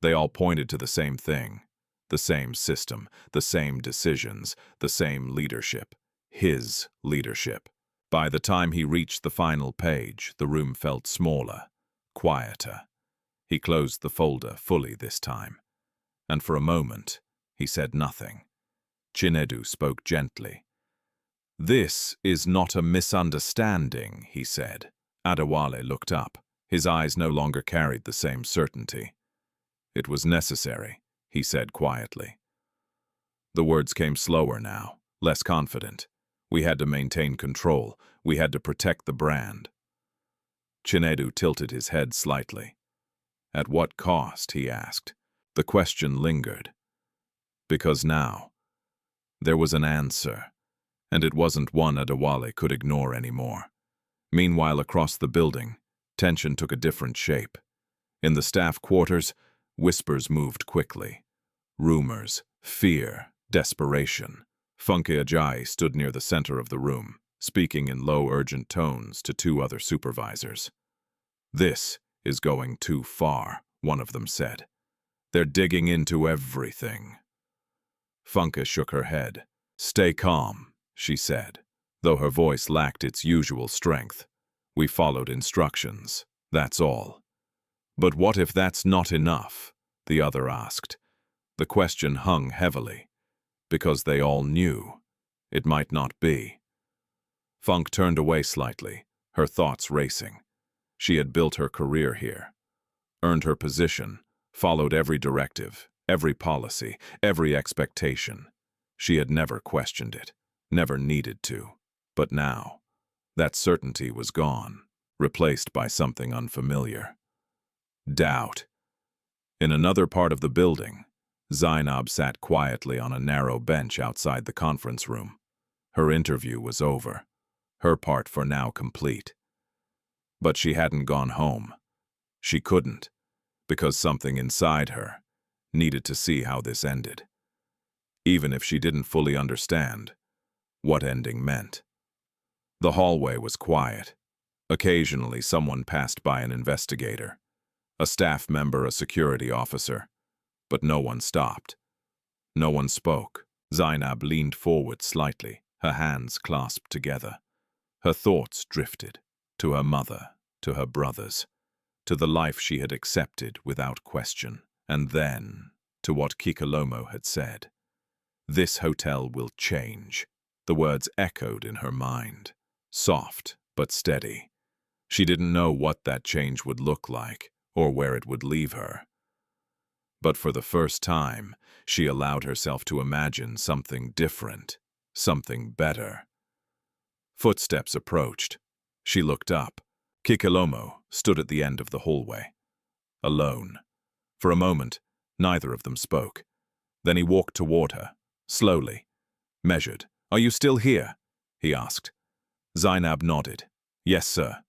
they all pointed to the same thing. The same system, the same decisions, the same leadership. His leadership. By the time he reached the final page, the room felt smaller, quieter. He closed the folder fully this time, and for a moment, he said nothing. Chinedu spoke gently. "This is not a misunderstanding," he said. Adewale looked up. His eyes no longer carried the same certainty. "It was necessary," he said quietly. The words came slower now, less confident. "We had to maintain control. We had to protect the brand." Chinedu tilted his head slightly. "At what cost?" he asked. The question lingered. Because now, there was an answer, and it wasn't one Adewale could ignore anymore. Meanwhile, across the building, Tension took a different shape. In the staff quarters, whispers moved quickly. Rumors, fear, desperation. Funke Ajayi stood near the center of the room, speaking in low, urgent tones to two other supervisors. "This is going too far," one of them said. "They're digging into everything." Funke shook her head. "Stay calm," she said, though her voice lacked its usual strength. "We followed instructions, that's all." "But what if that's not enough?" the other asked. The question hung heavily, because they all knew it might not be. Funk turned away slightly, her thoughts racing. She had built her career here, earned her position, followed every directive, every policy, every expectation. She had never questioned it, never needed to. But now, that certainty was gone, replaced by something unfamiliar. Doubt. In another part of the building, Zainab sat quietly on a narrow bench outside the conference room. Her interview was over, her part for now complete. But she hadn't gone home. She couldn't, because something inside her needed to see how this ended, even if she didn't fully understand what ending meant. The hallway was quiet. Occasionally, someone passed by, an investigator, a staff member, a security officer, but no one stopped. No one spoke. Zainab leaned forward slightly, her hands clasped together. Her thoughts drifted to her mother, to her brothers, to the life she had accepted without question, and then to what Kikelomo had said. "This hotel will change." The words echoed in her mind, soft but steady. She didn't know what that change would look like, or where it would leave her. But for the first time, she allowed herself to imagine something different, something better. Footsteps approached. She looked up. Kikelomo stood at the end of the hallway, alone. For a moment, neither of them spoke. Then he walked toward her, slowly, measured. "Are you still here?" he asked. Zainab nodded. "Yes, sir."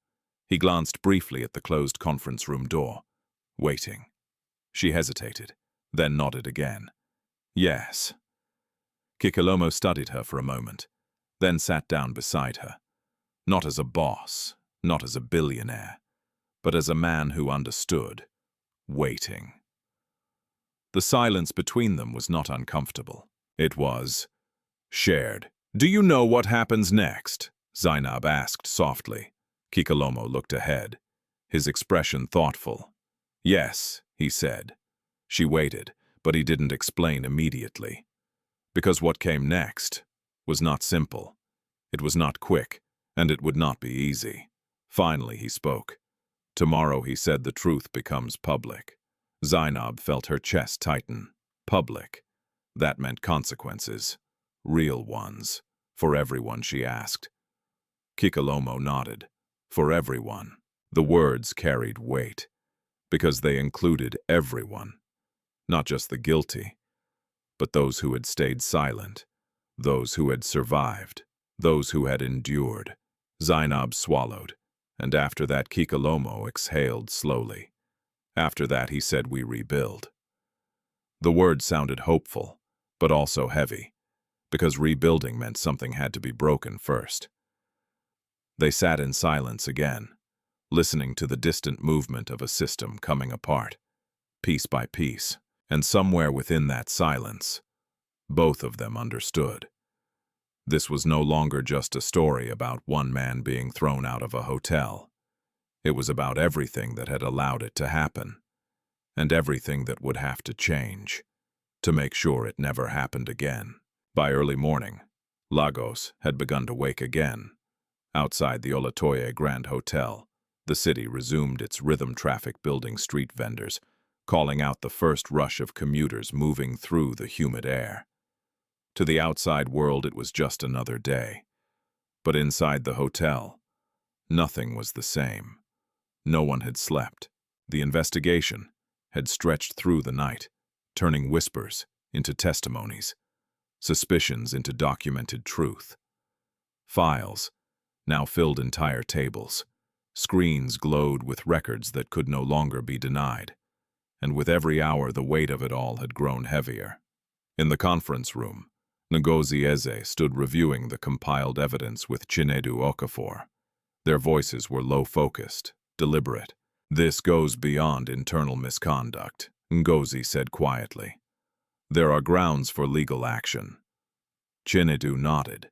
He glanced briefly at the closed conference room door. "Waiting." She hesitated, then nodded again. "Yes." Kikelomo studied her for a moment, then sat down beside her. Not as a boss, not as a billionaire, but as a man who understood. Waiting. The silence between them was not uncomfortable. It was shared. "Do you know what happens next?" Zainab asked softly. Kikelomo looked ahead, his expression thoughtful. "Yes," he said. She waited, but he didn't explain immediately. Because what came next was not simple. It was not quick, and it would not be easy. Finally he spoke. "Tomorrow," he said, "the truth becomes public." Zainab felt her chest tighten. Public. That meant consequences. Real ones. For everyone, she asked. Kikelomo nodded. For everyone. The words carried weight, because they included everyone. Not just the guilty, but those who had stayed silent, those who had survived, those who had endured. Zainab swallowed, and after that Kikelomo exhaled slowly. After that he said, "We rebuild." The word sounded hopeful, but also heavy, because rebuilding meant something had to be broken first. They sat in silence again, listening to the distant movement of a system coming apart, piece by piece, and somewhere within that silence, both of them understood. This was no longer just a story about one man being thrown out of a hotel. It was about everything that had allowed it to happen, and everything that would have to change, to make sure it never happened again. By early morning, Lagos had begun to wake again. Outside the Olatoye Grand Hotel, the city resumed its rhythm, traffic building street vendors, calling out the first rush of commuters moving through the humid air. To the outside world, it was just another day. But inside the hotel, nothing was the same. No one had slept. The investigation had stretched through the night, turning whispers into testimonies, suspicions into documented truth. Files now filled entire tables, Screens glowed with records that could no longer be denied, and with every hour the weight of it all had grown heavier. In the conference room, Ngozi Eze stood reviewing the compiled evidence with Chinedu Okafor. Their voices were low-focused, deliberate. "This goes beyond internal misconduct," Ngozi said quietly. "There are grounds for legal action." Chinedu nodded.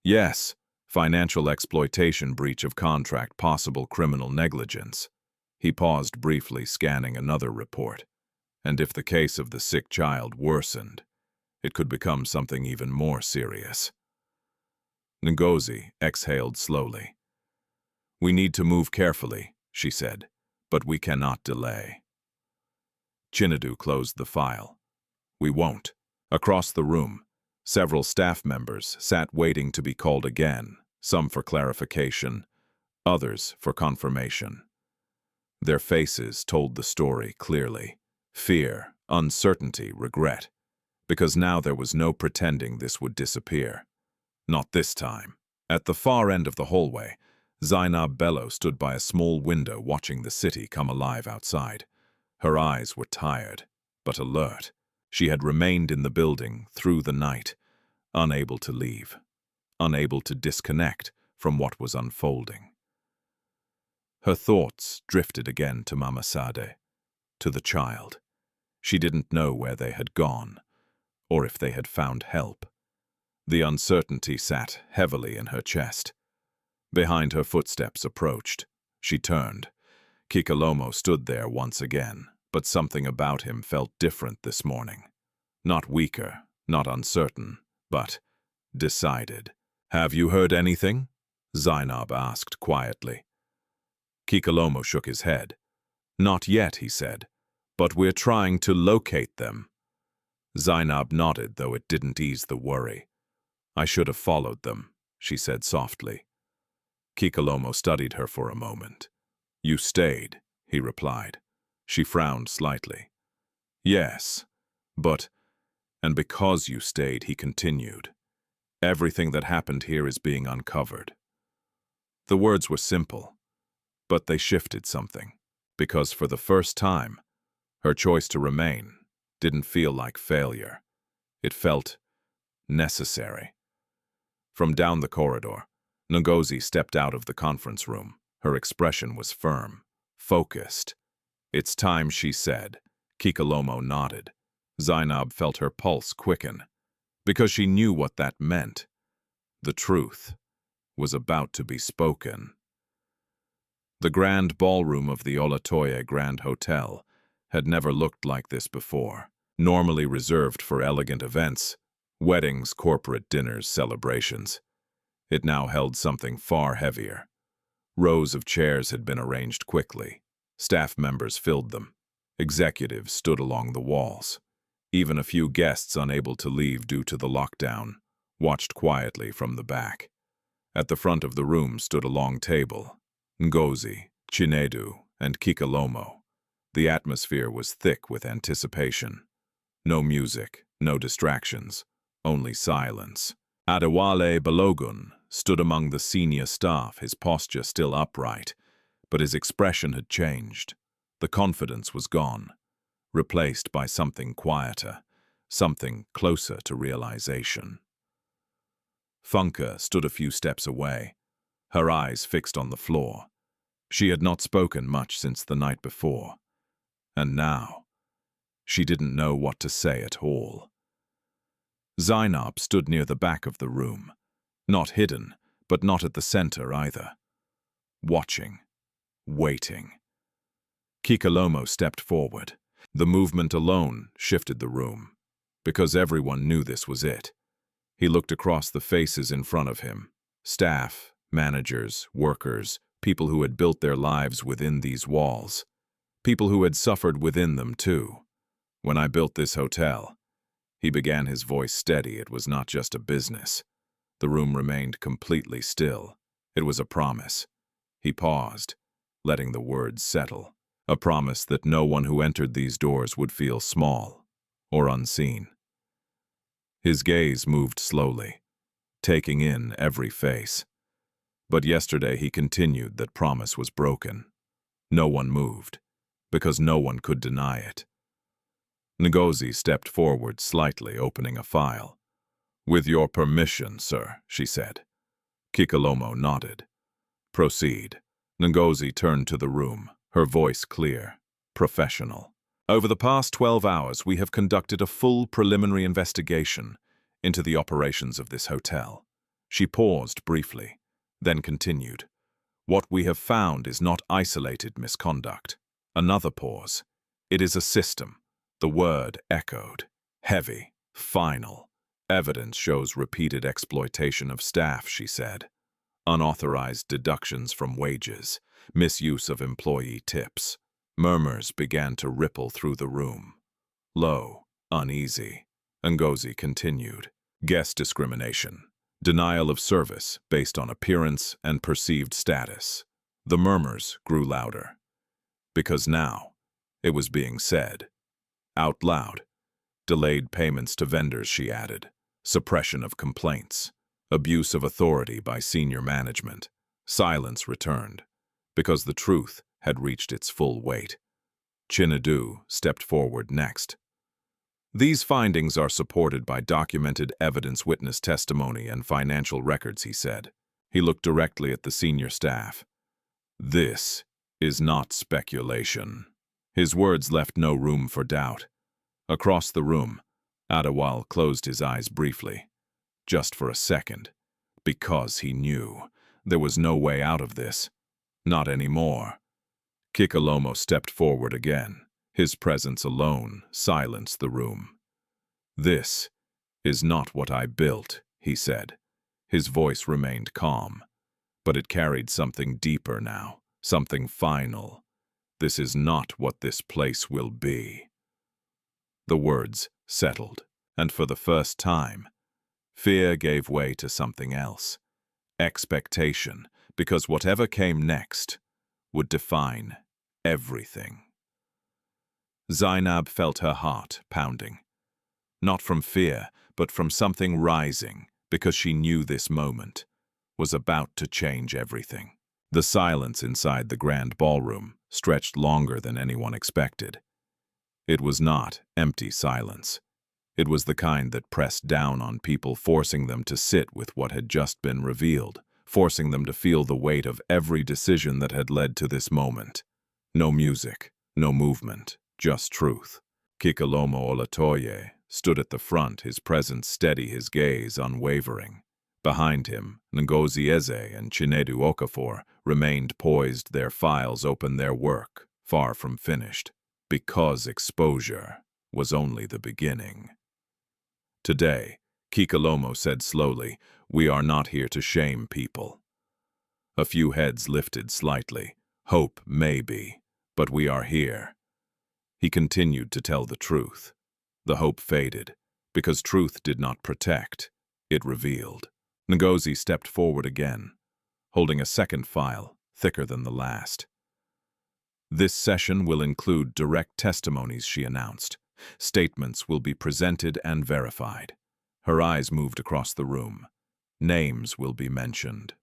"Yes, financial exploitation, breach of contract, possible criminal negligence." He paused briefly, scanning another report. And if the case of the sick child worsened, it could become something even more serious. Ngozi exhaled slowly. "We need to move carefully," she said, "but we cannot delay." Chinedu closed the file. "We won't." Across the room, several staff members sat waiting to be called again, some for clarification, others for confirmation. Their faces told the story clearly: fear, uncertainty, regret. Because now there was no pretending this would disappear. Not this time. At the far end of the hallway, Zainab Bello stood by a small window watching the city come alive outside. Her eyes were tired, but alert. She had remained in the building through the night, unable to leave, unable to disconnect from what was unfolding. Her thoughts drifted again to Mama Sade, to the child. She didn't know where they had gone, or if they had found help. The uncertainty sat heavily in her chest. Behind her, footsteps approached. She turned. Kikelomo stood there once again, but something about him felt different this morning. Not weaker, not uncertain, but decided. "Have you heard anything?" Zainab asked quietly. Kikelomo shook his head. "Not yet," he said, "but we're trying to locate them." Zainab nodded, though it didn't ease the worry. "I should have followed them," she said softly. Kikelomo studied her for a moment. "You stayed," he replied. She frowned slightly. "Yes, but..." "And because you stayed," he continued, "everything that happened here is being uncovered." The words were simple, but they shifted something, because for the first time, her choice to remain didn't feel like failure. It felt necessary. From down the corridor, Ngozi stepped out of the conference room. Her expression was firm, focused. "It's time," she said. Kikelomo nodded. Zainab felt her pulse quicken, because she knew what that meant. The truth was about to be spoken. The grand ballroom of the Olatoye Grand Hotel had never looked like this before. Normally reserved for elegant events, weddings, corporate dinners, celebrations, it now held something far heavier. Rows of chairs had been arranged quickly. Staff members filled them. Executives stood along the walls. Even a few guests, unable to leave due to the lockdown, watched quietly from the back. At the front of the room stood a long table. Ngozi, Chinedu, and Kikelomo. The atmosphere was thick with anticipation. No music, no distractions, only silence. Adewale Balogun stood among the senior staff, his posture still upright, but his expression had changed. The confidence was gone, replaced by something quieter, something closer to realization. Funke stood a few steps away, her eyes fixed on the floor. She had not spoken much since the night before, and now she didn't know what to say at all. Zainab stood near the back of the room, not hidden, but not at the center either. Watching, waiting. Kikelomo stepped forward. The movement alone shifted the room, because everyone knew this was it. He looked across the faces in front of him. Staff, managers, workers, people who had built their lives within these walls. People who had suffered within them too. "When I built this hotel," he began, his voice steady, "it was not just a business." The room remained completely still. It was a promise. He paused, letting the words settle. A promise that no one who entered these doors would feel small or unseen. His gaze moved slowly, taking in every face. But yesterday he continued that promise was broken. No one moved, because no one could deny it. Ngozi stepped forward slightly, opening a file. "With your permission, sir," she said. Kikelomo nodded. "Proceed." Ngozi turned to the room, her voice clear, professional. "Over the past 12 hours, we have conducted a full preliminary investigation into the operations of this hotel." She paused briefly, then continued. "What we have found is not isolated misconduct." Another pause. "It is a system." The word echoed. "Heavy, final. Evidence shows repeated exploitation of staff," she said. "Unauthorized deductions from wages, misuse of employee tips." Murmurs began to ripple through the room. Low, uneasy. Ngozi continued. "Guest discrimination. Denial of service based on appearance and perceived status." The murmurs grew louder. Because now, it was being said. Out loud. Delayed payments to vendors, she added. Suppression of complaints. Abuse of authority by senior management. Silence returned, because the truth had reached its full weight. Chinedu stepped forward next. "These findings are supported by documented evidence, witness testimony, and financial records," he said. He looked directly at the senior staff. "This is not speculation." His words left no room for doubt. Across the room, Adewale closed his eyes briefly, just for a second, because he knew there was no way out of this. Not anymore. Kikelomo stepped forward again. His presence alone silenced the room. "This is not what I built," he said. His voice remained calm, but it carried something deeper now, something final. "This is not what this place will be." The words settled, and for the first time, fear gave way to something else. Expectation, because whatever came next would define everything. Zainab felt her heart pounding. Not from fear, but from something rising, because she knew this moment was about to change everything. The silence inside the grand ballroom stretched longer than anyone expected. It was not empty silence. It was the kind that pressed down on people, forcing them to sit with what had just been revealed, forcing them to feel the weight of every decision that had led to this moment. No music, no movement, just truth. Kikelomo Olatoye stood at the front, his presence steady, his gaze unwavering. Behind him, Ngozi Eze and Chinedu Okafor remained poised, their files open, their work far from finished, because exposure was only the beginning. "Today," Kikelomo said slowly, "we are not here to shame people." A few heads lifted slightly. Hope, maybe, but we are here. He continued to tell the truth. The hope faded, because truth did not protect, it revealed. Ngozi stepped forward again, holding a second file, thicker than the last. "This session will include direct testimonies," she announced. "Statements will be presented and verified." Her eyes moved across the room. "Names will be mentioned."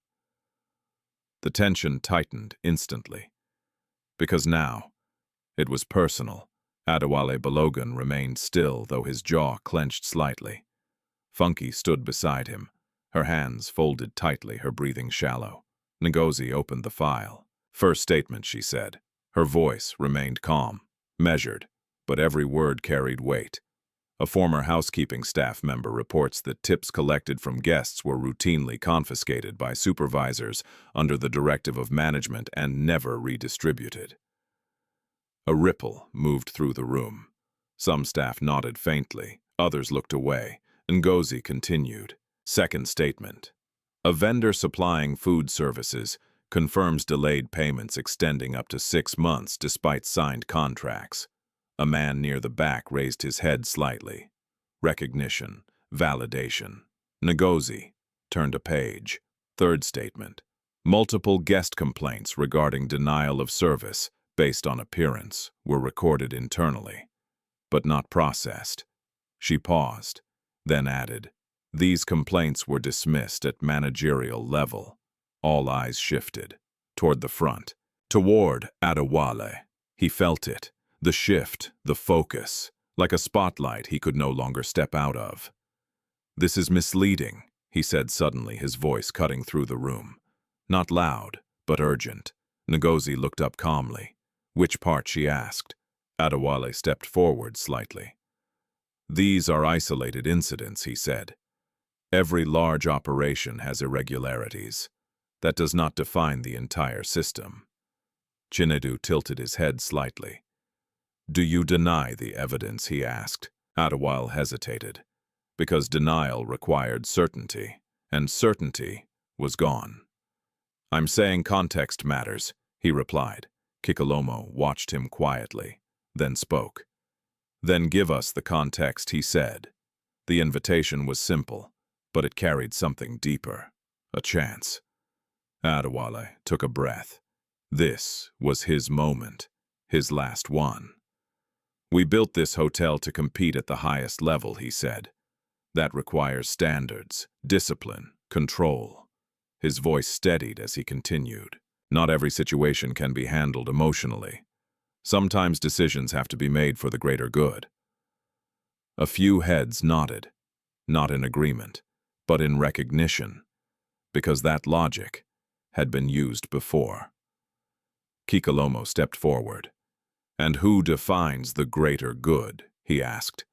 The tension tightened instantly. Because now, it was personal. Adewale Balogun remained still, though his jaw clenched slightly. Funky stood beside him, her hands folded tightly, her breathing shallow. Ngozi opened the file. "First statement," she said. Her voice remained calm, measured, but every word carried weight. "A former housekeeping staff member reports that tips collected from guests were routinely confiscated by supervisors under the directive of management and never redistributed." A ripple moved through the room. Some staff nodded faintly, others looked away. Ngozi continued. "Second statement. A vendor supplying food services confirms delayed payments extending up to 6 months despite signed contracts." A man near the back raised his head slightly. Recognition, validation. Ngozi turned a page. Third statement. Multiple guest complaints regarding denial of service based on appearance were recorded internally, but not processed. She paused, then added, "These complaints were dismissed at managerial level." All eyes shifted. Toward the front. Toward Adewale. He felt it. The shift, the focus. Like a spotlight he could no longer step out of. "This is misleading," he said suddenly, his voice cutting through the room. Not loud, but urgent. Ngozi looked up calmly. "Which part?" she asked. Adewale stepped forward slightly. "These are isolated incidents," he said. "Every large operation has irregularities. That does not define the entire system." Chinedu tilted his head slightly. "Do you deny the evidence?" he asked. Adewale hesitated, because denial required certainty, and certainty was gone. "I'm saying context matters," he replied. Kikelomo watched him quietly, then spoke. "Then give us the context," he said. The invitation was simple, but it carried something deeper. A chance. Adewale took a breath. This was his moment, his last one. "We built this hotel to compete at the highest level," he said. "That requires standards, discipline, control." His voice steadied as he continued. "Not every situation can be handled emotionally. Sometimes decisions have to be made for the greater good." A few heads nodded, not in agreement, but in recognition, because that logic had been used before. Kikelomo stepped forward. "And who defines the greater good?" he asked.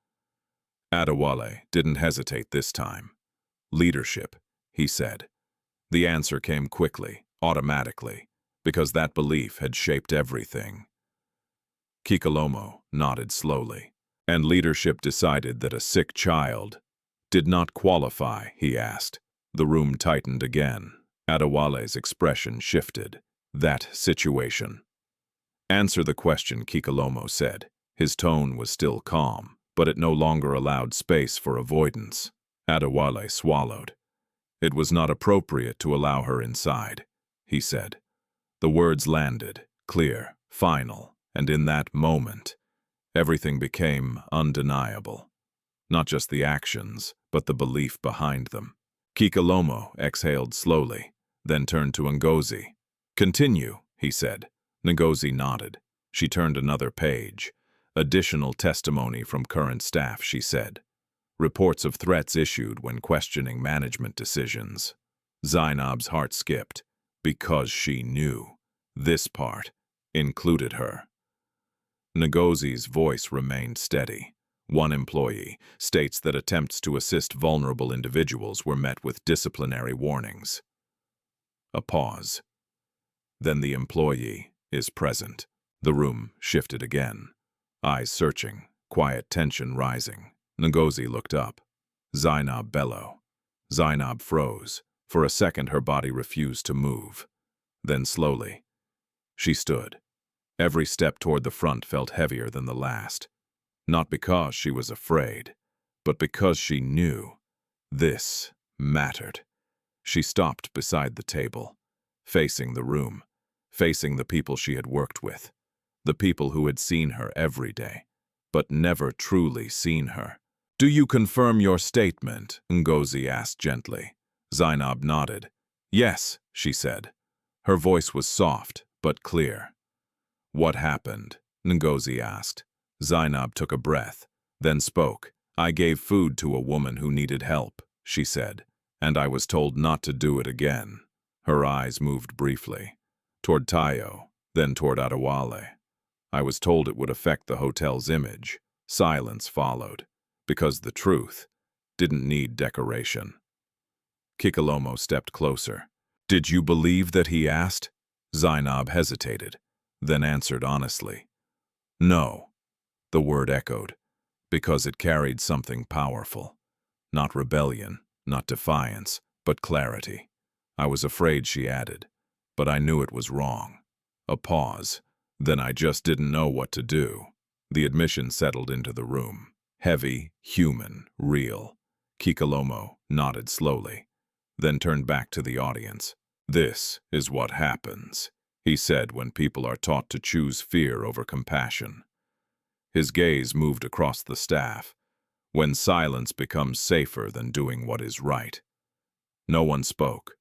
Adewale didn't hesitate this time. "Leadership," he said. The answer came quickly, automatically, because that belief had shaped everything. Kikelomo nodded slowly. "And leadership decided that a sick child did not qualify?" he asked. The room tightened again. Adewale's expression shifted. "That situation." "Answer the question," Kikelomo said. His tone was still calm, but it no longer allowed space for avoidance. Adewale swallowed. "It was not appropriate to allow her inside," he said. The words landed, clear, final, and in that moment, everything became undeniable. Not just the actions, but the belief behind them. Kikelomo exhaled slowly, then turned to Ngozi. "Continue," he said. Ngozi nodded. She turned another page. "Additional testimony from current staff," she said. "Reports of threats issued when questioning management decisions." Zainab's heart skipped, because she knew. This part included her. Ngozi's voice remained steady. "One employee states that attempts to assist vulnerable individuals were met with disciplinary warnings." A pause. "Then the employee is present." The room shifted again. Eyes searching, quiet tension rising. Ngozi looked up. Zainab bellow. Zainab froze. For a second her body refused to move. Then slowly, she stood. Every step toward the front felt heavier than the last. Not because she was afraid, but because she knew this mattered. She stopped beside the table, facing the room, facing the people she had worked with, the people who had seen her every day, but never truly seen her. "Do you confirm your statement?" Ngozi asked gently. Zainab nodded. "Yes," she said. Her voice was soft, but clear. "What happened?" Ngozi asked. Zainab took a breath, then spoke. "I gave food to a woman who needed help," she said, "and I was told not to do it again." Her eyes moved briefly, toward Tayo, then toward Adewale. "I was told it would affect the hotel's image." Silence followed, because the truth didn't need decoration. Kikelomo stepped closer. "Did you believe that?" he asked. Zainab hesitated, then answered honestly. "No." The word echoed, because it carried something powerful. Not rebellion, not defiance, but clarity. "I was afraid," she added, "but I knew it was wrong." A pause. "Then I just didn't know what to do." The admission settled into the room. Heavy, human, real. Kikelomo nodded slowly, then turned back to the audience. "This is what happens," he said, "when people are taught to choose fear over compassion." His gaze moved across the staff. "When silence becomes safer than doing what is right." No one spoke.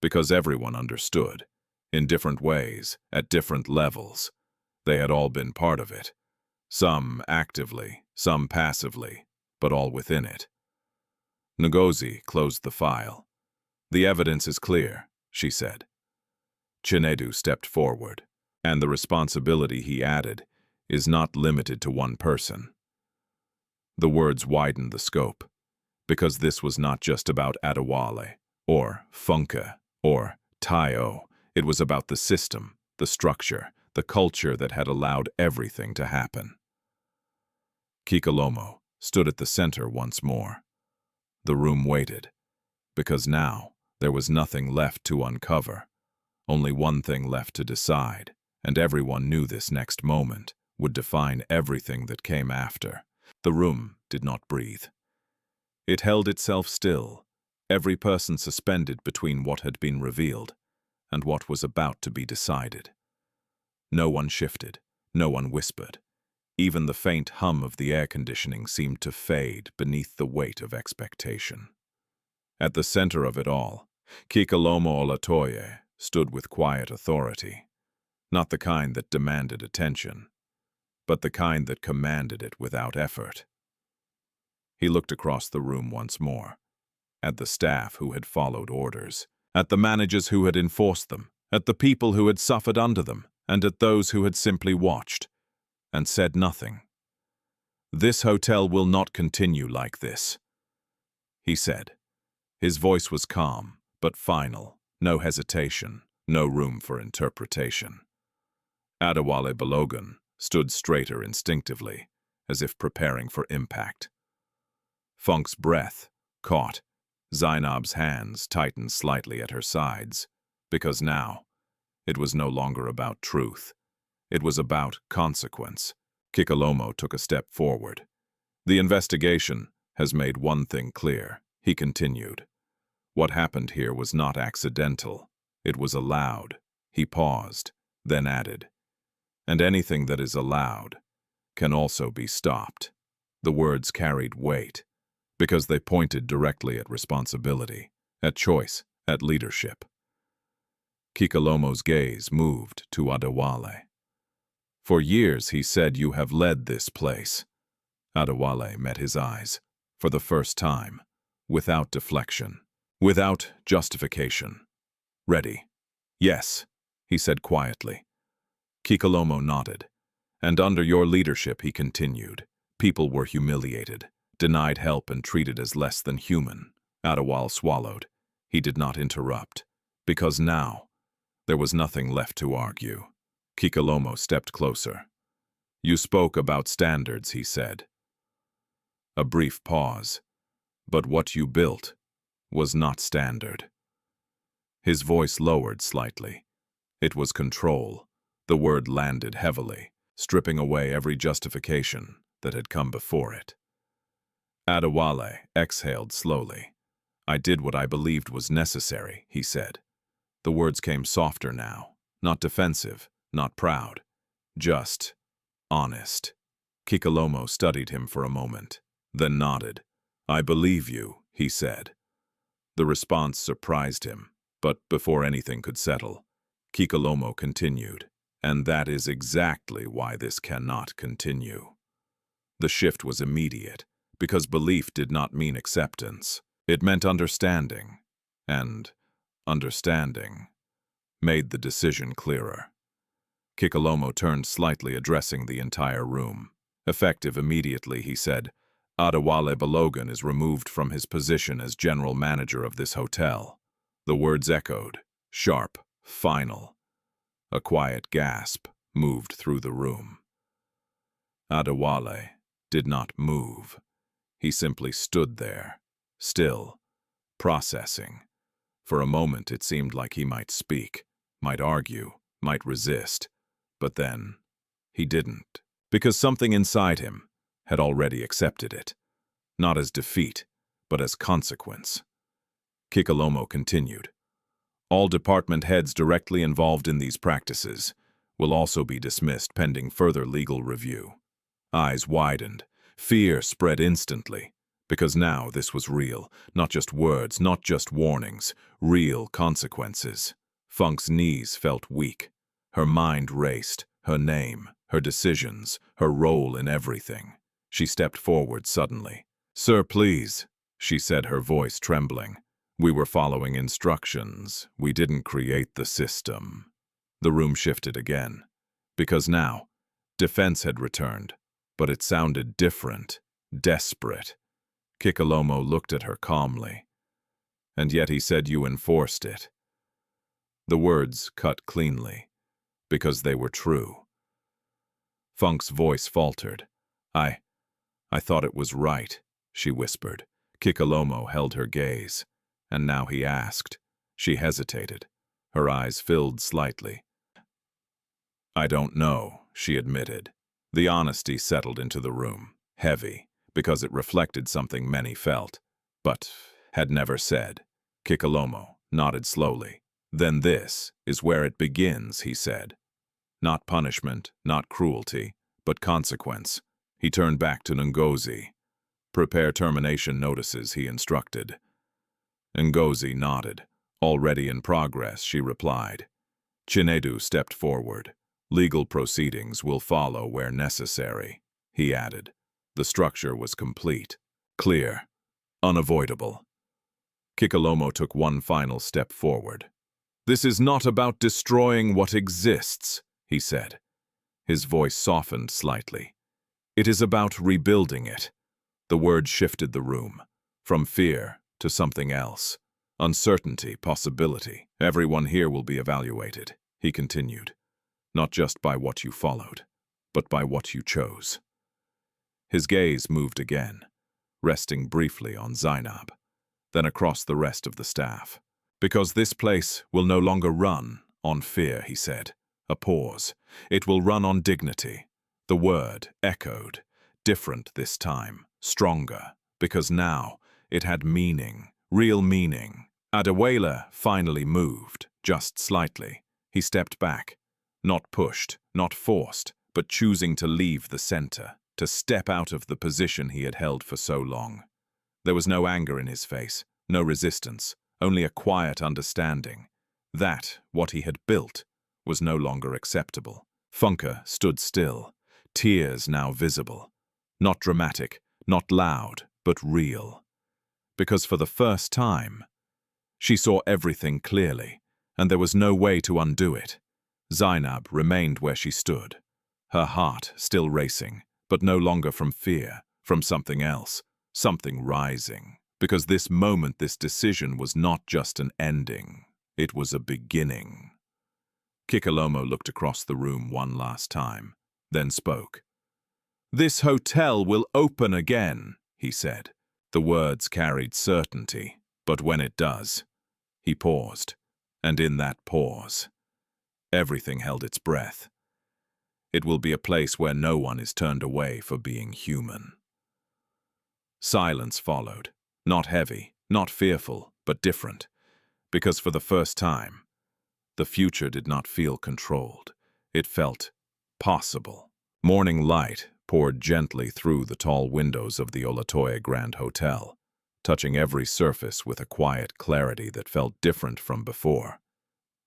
because everyone understood, in different ways, at different levels. They had all been part of it. Some actively, some passively, but all within it. Ngozi closed the file. "The evidence is clear," she said. Chinedu stepped forward, and the responsibility, he added, is not limited to one person. The words widened the scope, because this was not just about Adewale, or Funke, or Tayo. It was about the system, the structure, the culture that had allowed everything to happen. Kikelomo stood at the center once more. The room waited, because now there was nothing left to uncover, only one thing left to decide, and everyone knew this next moment would define everything that came after. The room did not breathe. It held itself still, every person suspended between what had been revealed and what was about to be decided. No one shifted, no one whispered. Even the faint hum of the air conditioning seemed to fade beneath the weight of expectation. At the center of it all, Kikelomo Olatoye stood with quiet authority, not the kind that demanded attention, but the kind that commanded it without effort. He looked across the room once more, at the staff who had followed orders, at the managers who had enforced them, at the people who had suffered under them, and at those who had simply watched and said nothing. "This hotel will not continue like this," he said. His voice was calm, but final, no hesitation, no room for interpretation. Adewale Balogun stood straighter instinctively, as if preparing for impact. Funk's breath caught. Zainab's hands tightened slightly at her sides, because now it was no longer about truth. It was about consequence. Kikelomo took a step forward. "The investigation has made one thing clear," he continued. "What happened here was not accidental. It was allowed." He paused, then added, "And anything that is allowed can also be stopped." The words carried weight, because they pointed directly at responsibility, at choice, at leadership. Kikelomo's gaze moved to Adewale. "For years, he said, you have led this place." Adewale met his eyes, for the first time, without deflection, without justification. "Ready?" "Yes," he said quietly. Kikelomo nodded. "And under your leadership," he continued, "people were humiliated, denied help and treated as less than human." Adewale swallowed. He did not interrupt, because now there was nothing left to argue. Kikelomo stepped closer. "You spoke about standards," he said. A brief pause. "But what you built was not standard." His voice lowered slightly. It was control. The word landed heavily, stripping away every justification that had come before it. Adewale exhaled slowly. "I did what I believed was necessary," he said. The words came softer now, not defensive, not proud, just honest. Kikelomo studied him for a moment, then nodded. "I believe you," he said. The response surprised him, but before anything could settle, Kikelomo continued, "And that is exactly why this cannot continue." The shift was immediate, because belief did not mean acceptance. It meant understanding, and understanding made the decision clearer. Kikelomo turned slightly, addressing the entire room. Effective immediately, he said, "Adewale Balogun is removed from his position as general manager of this hotel." The words echoed, sharp, final. A quiet gasp moved through the room. Adewale did not move. He simply stood there, still, processing. For a moment it seemed like he might speak, might argue, might resist. But then, he didn't, because something inside him had already accepted it, not as defeat, but as consequence. Kikelomo continued. "All department heads directly involved in these practices will also be dismissed pending further legal review." Eyes widened. Fear spread instantly. Because now this was real, not just words, not just warnings, real consequences. Funk's knees felt weak. Her mind raced, her name, her decisions, her role in everything. She stepped forward suddenly. "Sir, please," she said, her voice trembling. "We were following instructions. We didn't create the system." The room shifted again. Because now, defense had returned, but it sounded different, desperate. Kikelomo looked at her calmly. "And yet he said you enforced it." The words cut cleanly, because they were true. Funk's voice faltered. I thought it was right," she whispered. Kikelomo held her gaze, and now he asked. She hesitated. Her eyes filled slightly. "I don't know," she admitted. The honesty settled into the room, heavy, because it reflected something many felt, but had never said. Kikelomo nodded slowly. "Then this is where it begins," he said. "Not punishment, not cruelty, but consequence." He turned back to Ngozi. "Prepare termination notices," he instructed. Ngozi nodded. "Already in progress," she replied. Chinedu stepped forward. "Legal proceedings will follow where necessary," he added. The structure was complete, clear, unavoidable. Kikelomo took one final step forward. "This is not about destroying what exists," he said. His voice softened slightly. "It is about rebuilding it." The word shifted the room, from fear to something else. Uncertainty, possibility. "Everyone here will be evaluated," he continued. "Not just by what you followed, but by what you chose." His gaze moved again, resting briefly on Zainab, then across the rest of the staff. "Because this place will no longer run on fear," he said. A pause. "It will run on dignity." The word echoed, different this time, stronger, because now it had meaning, real meaning. Adewale finally moved, just slightly. He stepped back, not pushed, not forced, but choosing to leave the center, to step out of the position he had held for so long. There was no anger in his face, no resistance, only a quiet understanding that what he had built was no longer acceptable. Funke stood still, tears now visible. Not dramatic, not loud, but real. Because for the first time, she saw everything clearly, and there was no way to undo it. Zainab remained where she stood, her heart still racing, but no longer from fear, from something else, something rising. Because this moment, this decision was not just an ending, it was a beginning. Kikelomo looked across the room one last time, then spoke. "This hotel will open again," he said. The words carried certainty, but when it does, he paused, and in that pause, everything held its breath. It will be a place where no one is turned away for being human. Silence followed, not heavy, not fearful, but different, because for the first time, the future did not feel controlled. It felt possible. Morning light poured gently through the tall windows of the Olatoye Grand Hotel, touching every surface with a quiet clarity that felt different from before.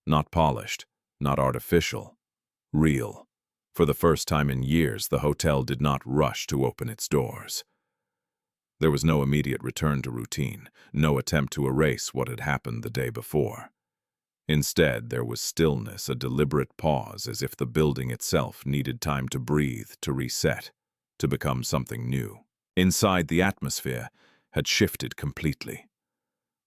Not polished, not artificial, real. For the first time in years, the hotel did not rush to open its doors. There was no immediate return to routine, no attempt to erase what had happened the day before. Instead, there was stillness, a deliberate pause, as if the building itself needed time to breathe, to reset, to become something new. Inside, the atmosphere had shifted completely.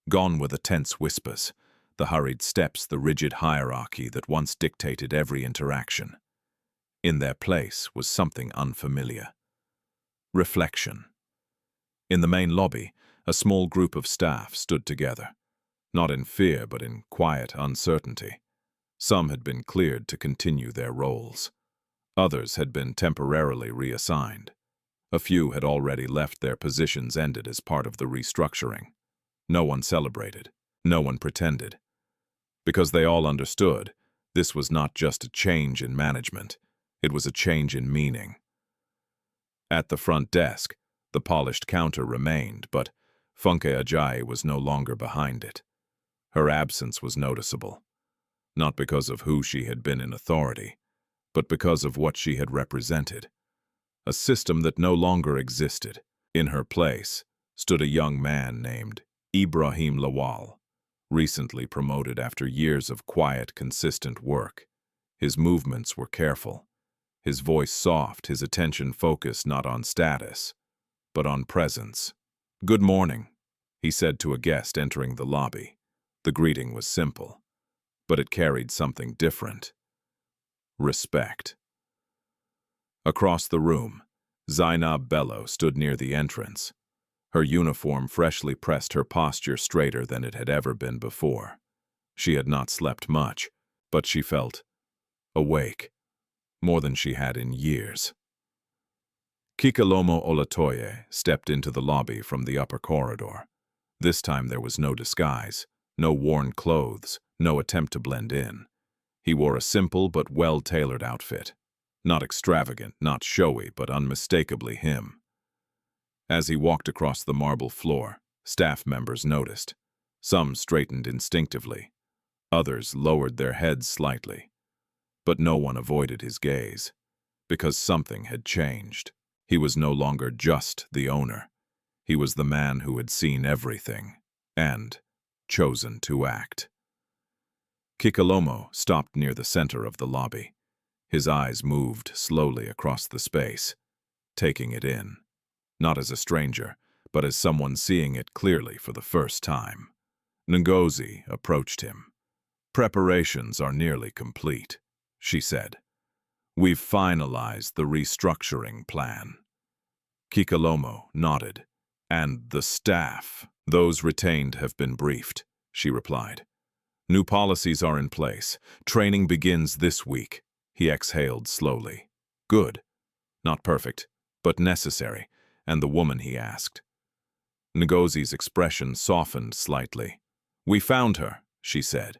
Gone were the tense whispers, the hurried steps, the rigid hierarchy that once dictated every interaction. In their place was something unfamiliar. Reflection. In the main lobby, a small group of staff stood together. Not in fear, but in quiet uncertainty. Some had been cleared to continue their roles. Others had been temporarily reassigned. A few had already left their positions ended as part of the restructuring. No one celebrated. No one pretended. Because they all understood, this was not just a change in management. It was a change in meaning. At the front desk, The polished counter remained, but Funke Ajayi was no longer behind it. Her absence was noticeable, not because of who she had been in authority, but because of what she had represented. A system that no longer existed. In her place stood a young man named Ibrahim Lawal, recently promoted after years of quiet, consistent work. His movements were careful, his voice soft, his attention focused not on status, but on presence. "Good morning," he said to a guest entering the lobby. The greeting was simple, but it carried something different. Respect. Across the room, Zainab Bello stood near the entrance. Her uniform freshly pressed her posture straighter than it had ever been before. She had not slept much, but she felt awake, more than she had in years. Kikelomo Olatoye stepped into the lobby from the upper corridor. This time there was no disguise, no worn clothes, no attempt to blend in. He wore a simple but well-tailored outfit. Not extravagant, not showy, but unmistakably him. As he walked across the marble floor, staff members noticed. Some straightened instinctively. Others lowered their heads slightly. But no one avoided his gaze, because something had changed. He was no longer just the owner. He was the man who had seen everything, and chosen to act. Kikelomo stopped near the center of the lobby. His eyes moved slowly across the space, taking it in. Not as a stranger, but as someone seeing it clearly for the first time. Ngozi approached him. "Preparations are nearly complete," she said. "We've finalized the restructuring plan." Kikelomo nodded. "And the staff, those retained have been briefed," she replied. "New policies are in place. Training begins this week." He exhaled slowly. "Good. Not perfect, but necessary. And the woman?" he asked. Ngozi's expression softened slightly. "We found her," she said.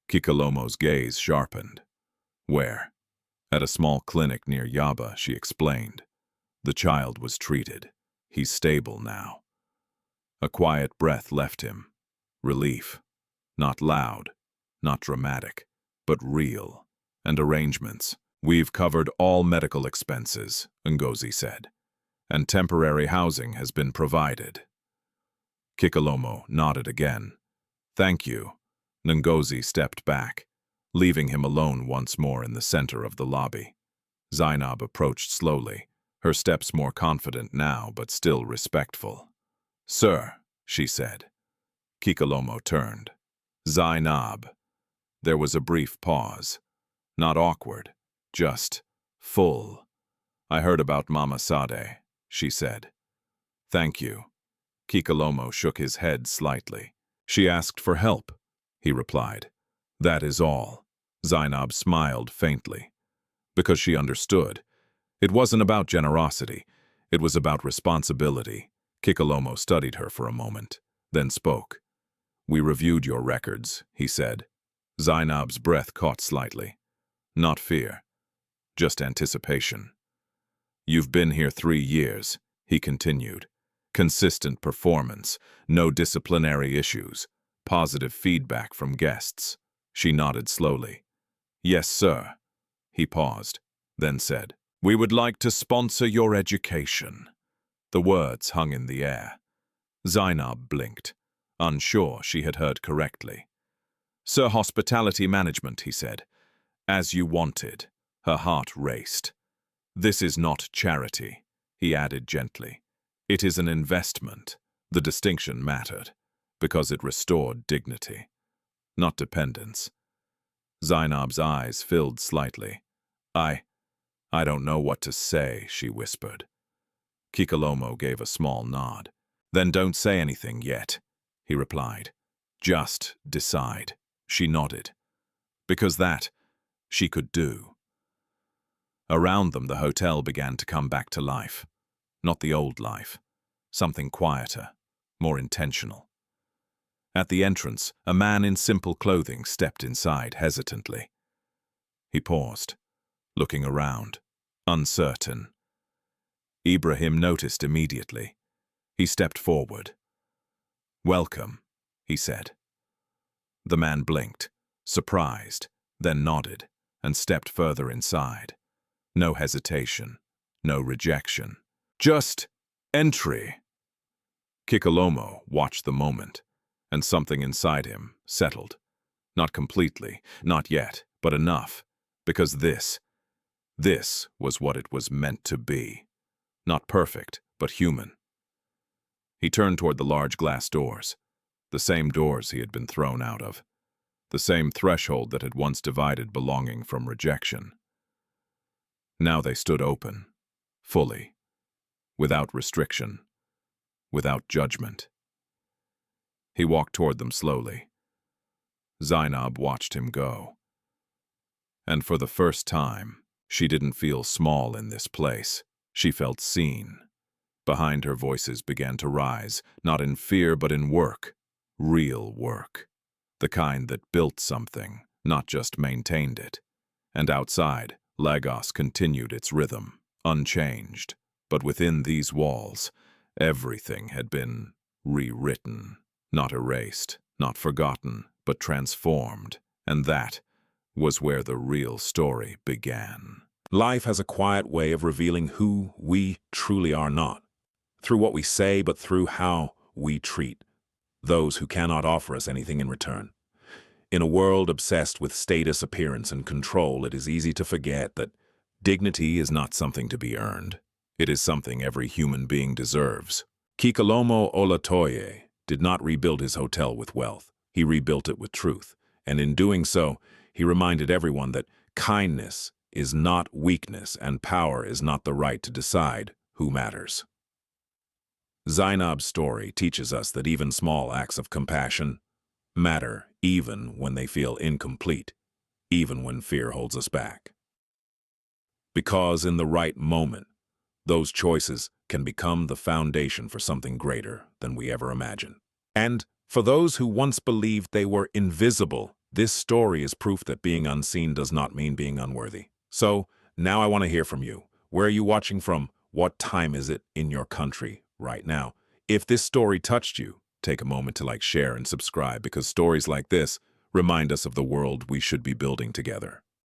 Kikelomo's gaze sharpened. "Where?" "At a small clinic near Yaba," she explained. "The child was treated. He's stable now." A quiet breath left him. Relief. Not loud, not dramatic, but real. "And arrangements. We've covered all medical expenses," Ngozi said. "And temporary housing has been provided." Kikelomo nodded again. "Thank you." Ngozi stepped back, leaving him alone once more in the center of the lobby. Zainab approached slowly, her steps more confident now but still respectful. "Sir," she said. Kikelomo turned. "Zainab." There was a brief pause. Not awkward, just full. "I heard about Mama Sade," she said. "Thank you." Kikelomo shook his head slightly. "She asked for help," he replied. "That is all." Zainab smiled faintly. Because she understood. It wasn't about generosity. It was about responsibility. Kikelomo studied her for a moment, then spoke. "We reviewed your records," he said. Zainab's breath caught slightly. Not fear, just anticipation. "You've been here 3 years," he continued. "Consistent performance, no disciplinary issues, positive feedback from guests." She nodded slowly. "Yes, sir." He paused, then said, "We would like to sponsor your education." The words hung in the air. Zainab blinked, unsure she had heard correctly. "Sir, hospitality management," he said. "As you wanted." Her heart raced. "This is not charity," he added gently. "It is an investment." The distinction mattered, because it restored dignity, not dependence. Zainab's eyes filled slightly. I don't know what to say," she whispered. Kikelomo gave a small nod. "Then don't say anything yet," he replied. "Just decide." She nodded. Because that, she could do. Around them, the hotel began to come back to life. Not the old life. Something quieter, more intentional. At the entrance, a man in simple clothing stepped inside hesitantly. He paused, looking around, uncertain. Ibrahim noticed immediately. He stepped forward. "Welcome," he said. The man blinked, surprised, then nodded, and stepped further inside. No hesitation, no rejection. Just entry. Kikelomo watched the moment, and something inside him settled. Not completely, not yet, but enough, because this was what it was meant to be. Not perfect, but human. He turned toward the large glass doors, the same doors he had been thrown out of, the same threshold that had once divided belonging from rejection. Now they stood open, fully, without restriction, without judgment. He walked toward them slowly. Zainab watched him go. And for the first time, she didn't feel small in this place. She felt seen. Behind her, voices began to rise, not in fear but in work, real work. The kind that built something, not just maintained it. And outside, Lagos continued its rhythm, unchanged. But within these walls, everything had been rewritten, not erased, not forgotten, but transformed. And that was where the real story began. Life has a quiet way of revealing who we truly are not, through what we say, but through how we treat those who cannot offer us anything in return. In a world obsessed with status, appearance, and control, it is easy to forget that dignity is not something to be earned. It is something every human being deserves. Kikelomo Olatoye did not rebuild his hotel with wealth. He rebuilt it with truth. And in doing so, he reminded everyone that kindness is not weakness and power is not the right to decide who matters. Zainab's story teaches us that even small acts of compassion matter, even when they feel incomplete, even when fear holds us back. Because in the right moment, those choices can become the foundation for something greater than we ever imagined. And for those who once believed they were invisible, this story is proof that being unseen does not mean being unworthy. So, now I want to hear from you. Where are you watching from? What time is it in your country right now? If this story touched you, take a moment to like, share, and subscribe, because stories like this remind us of the world we should be building together.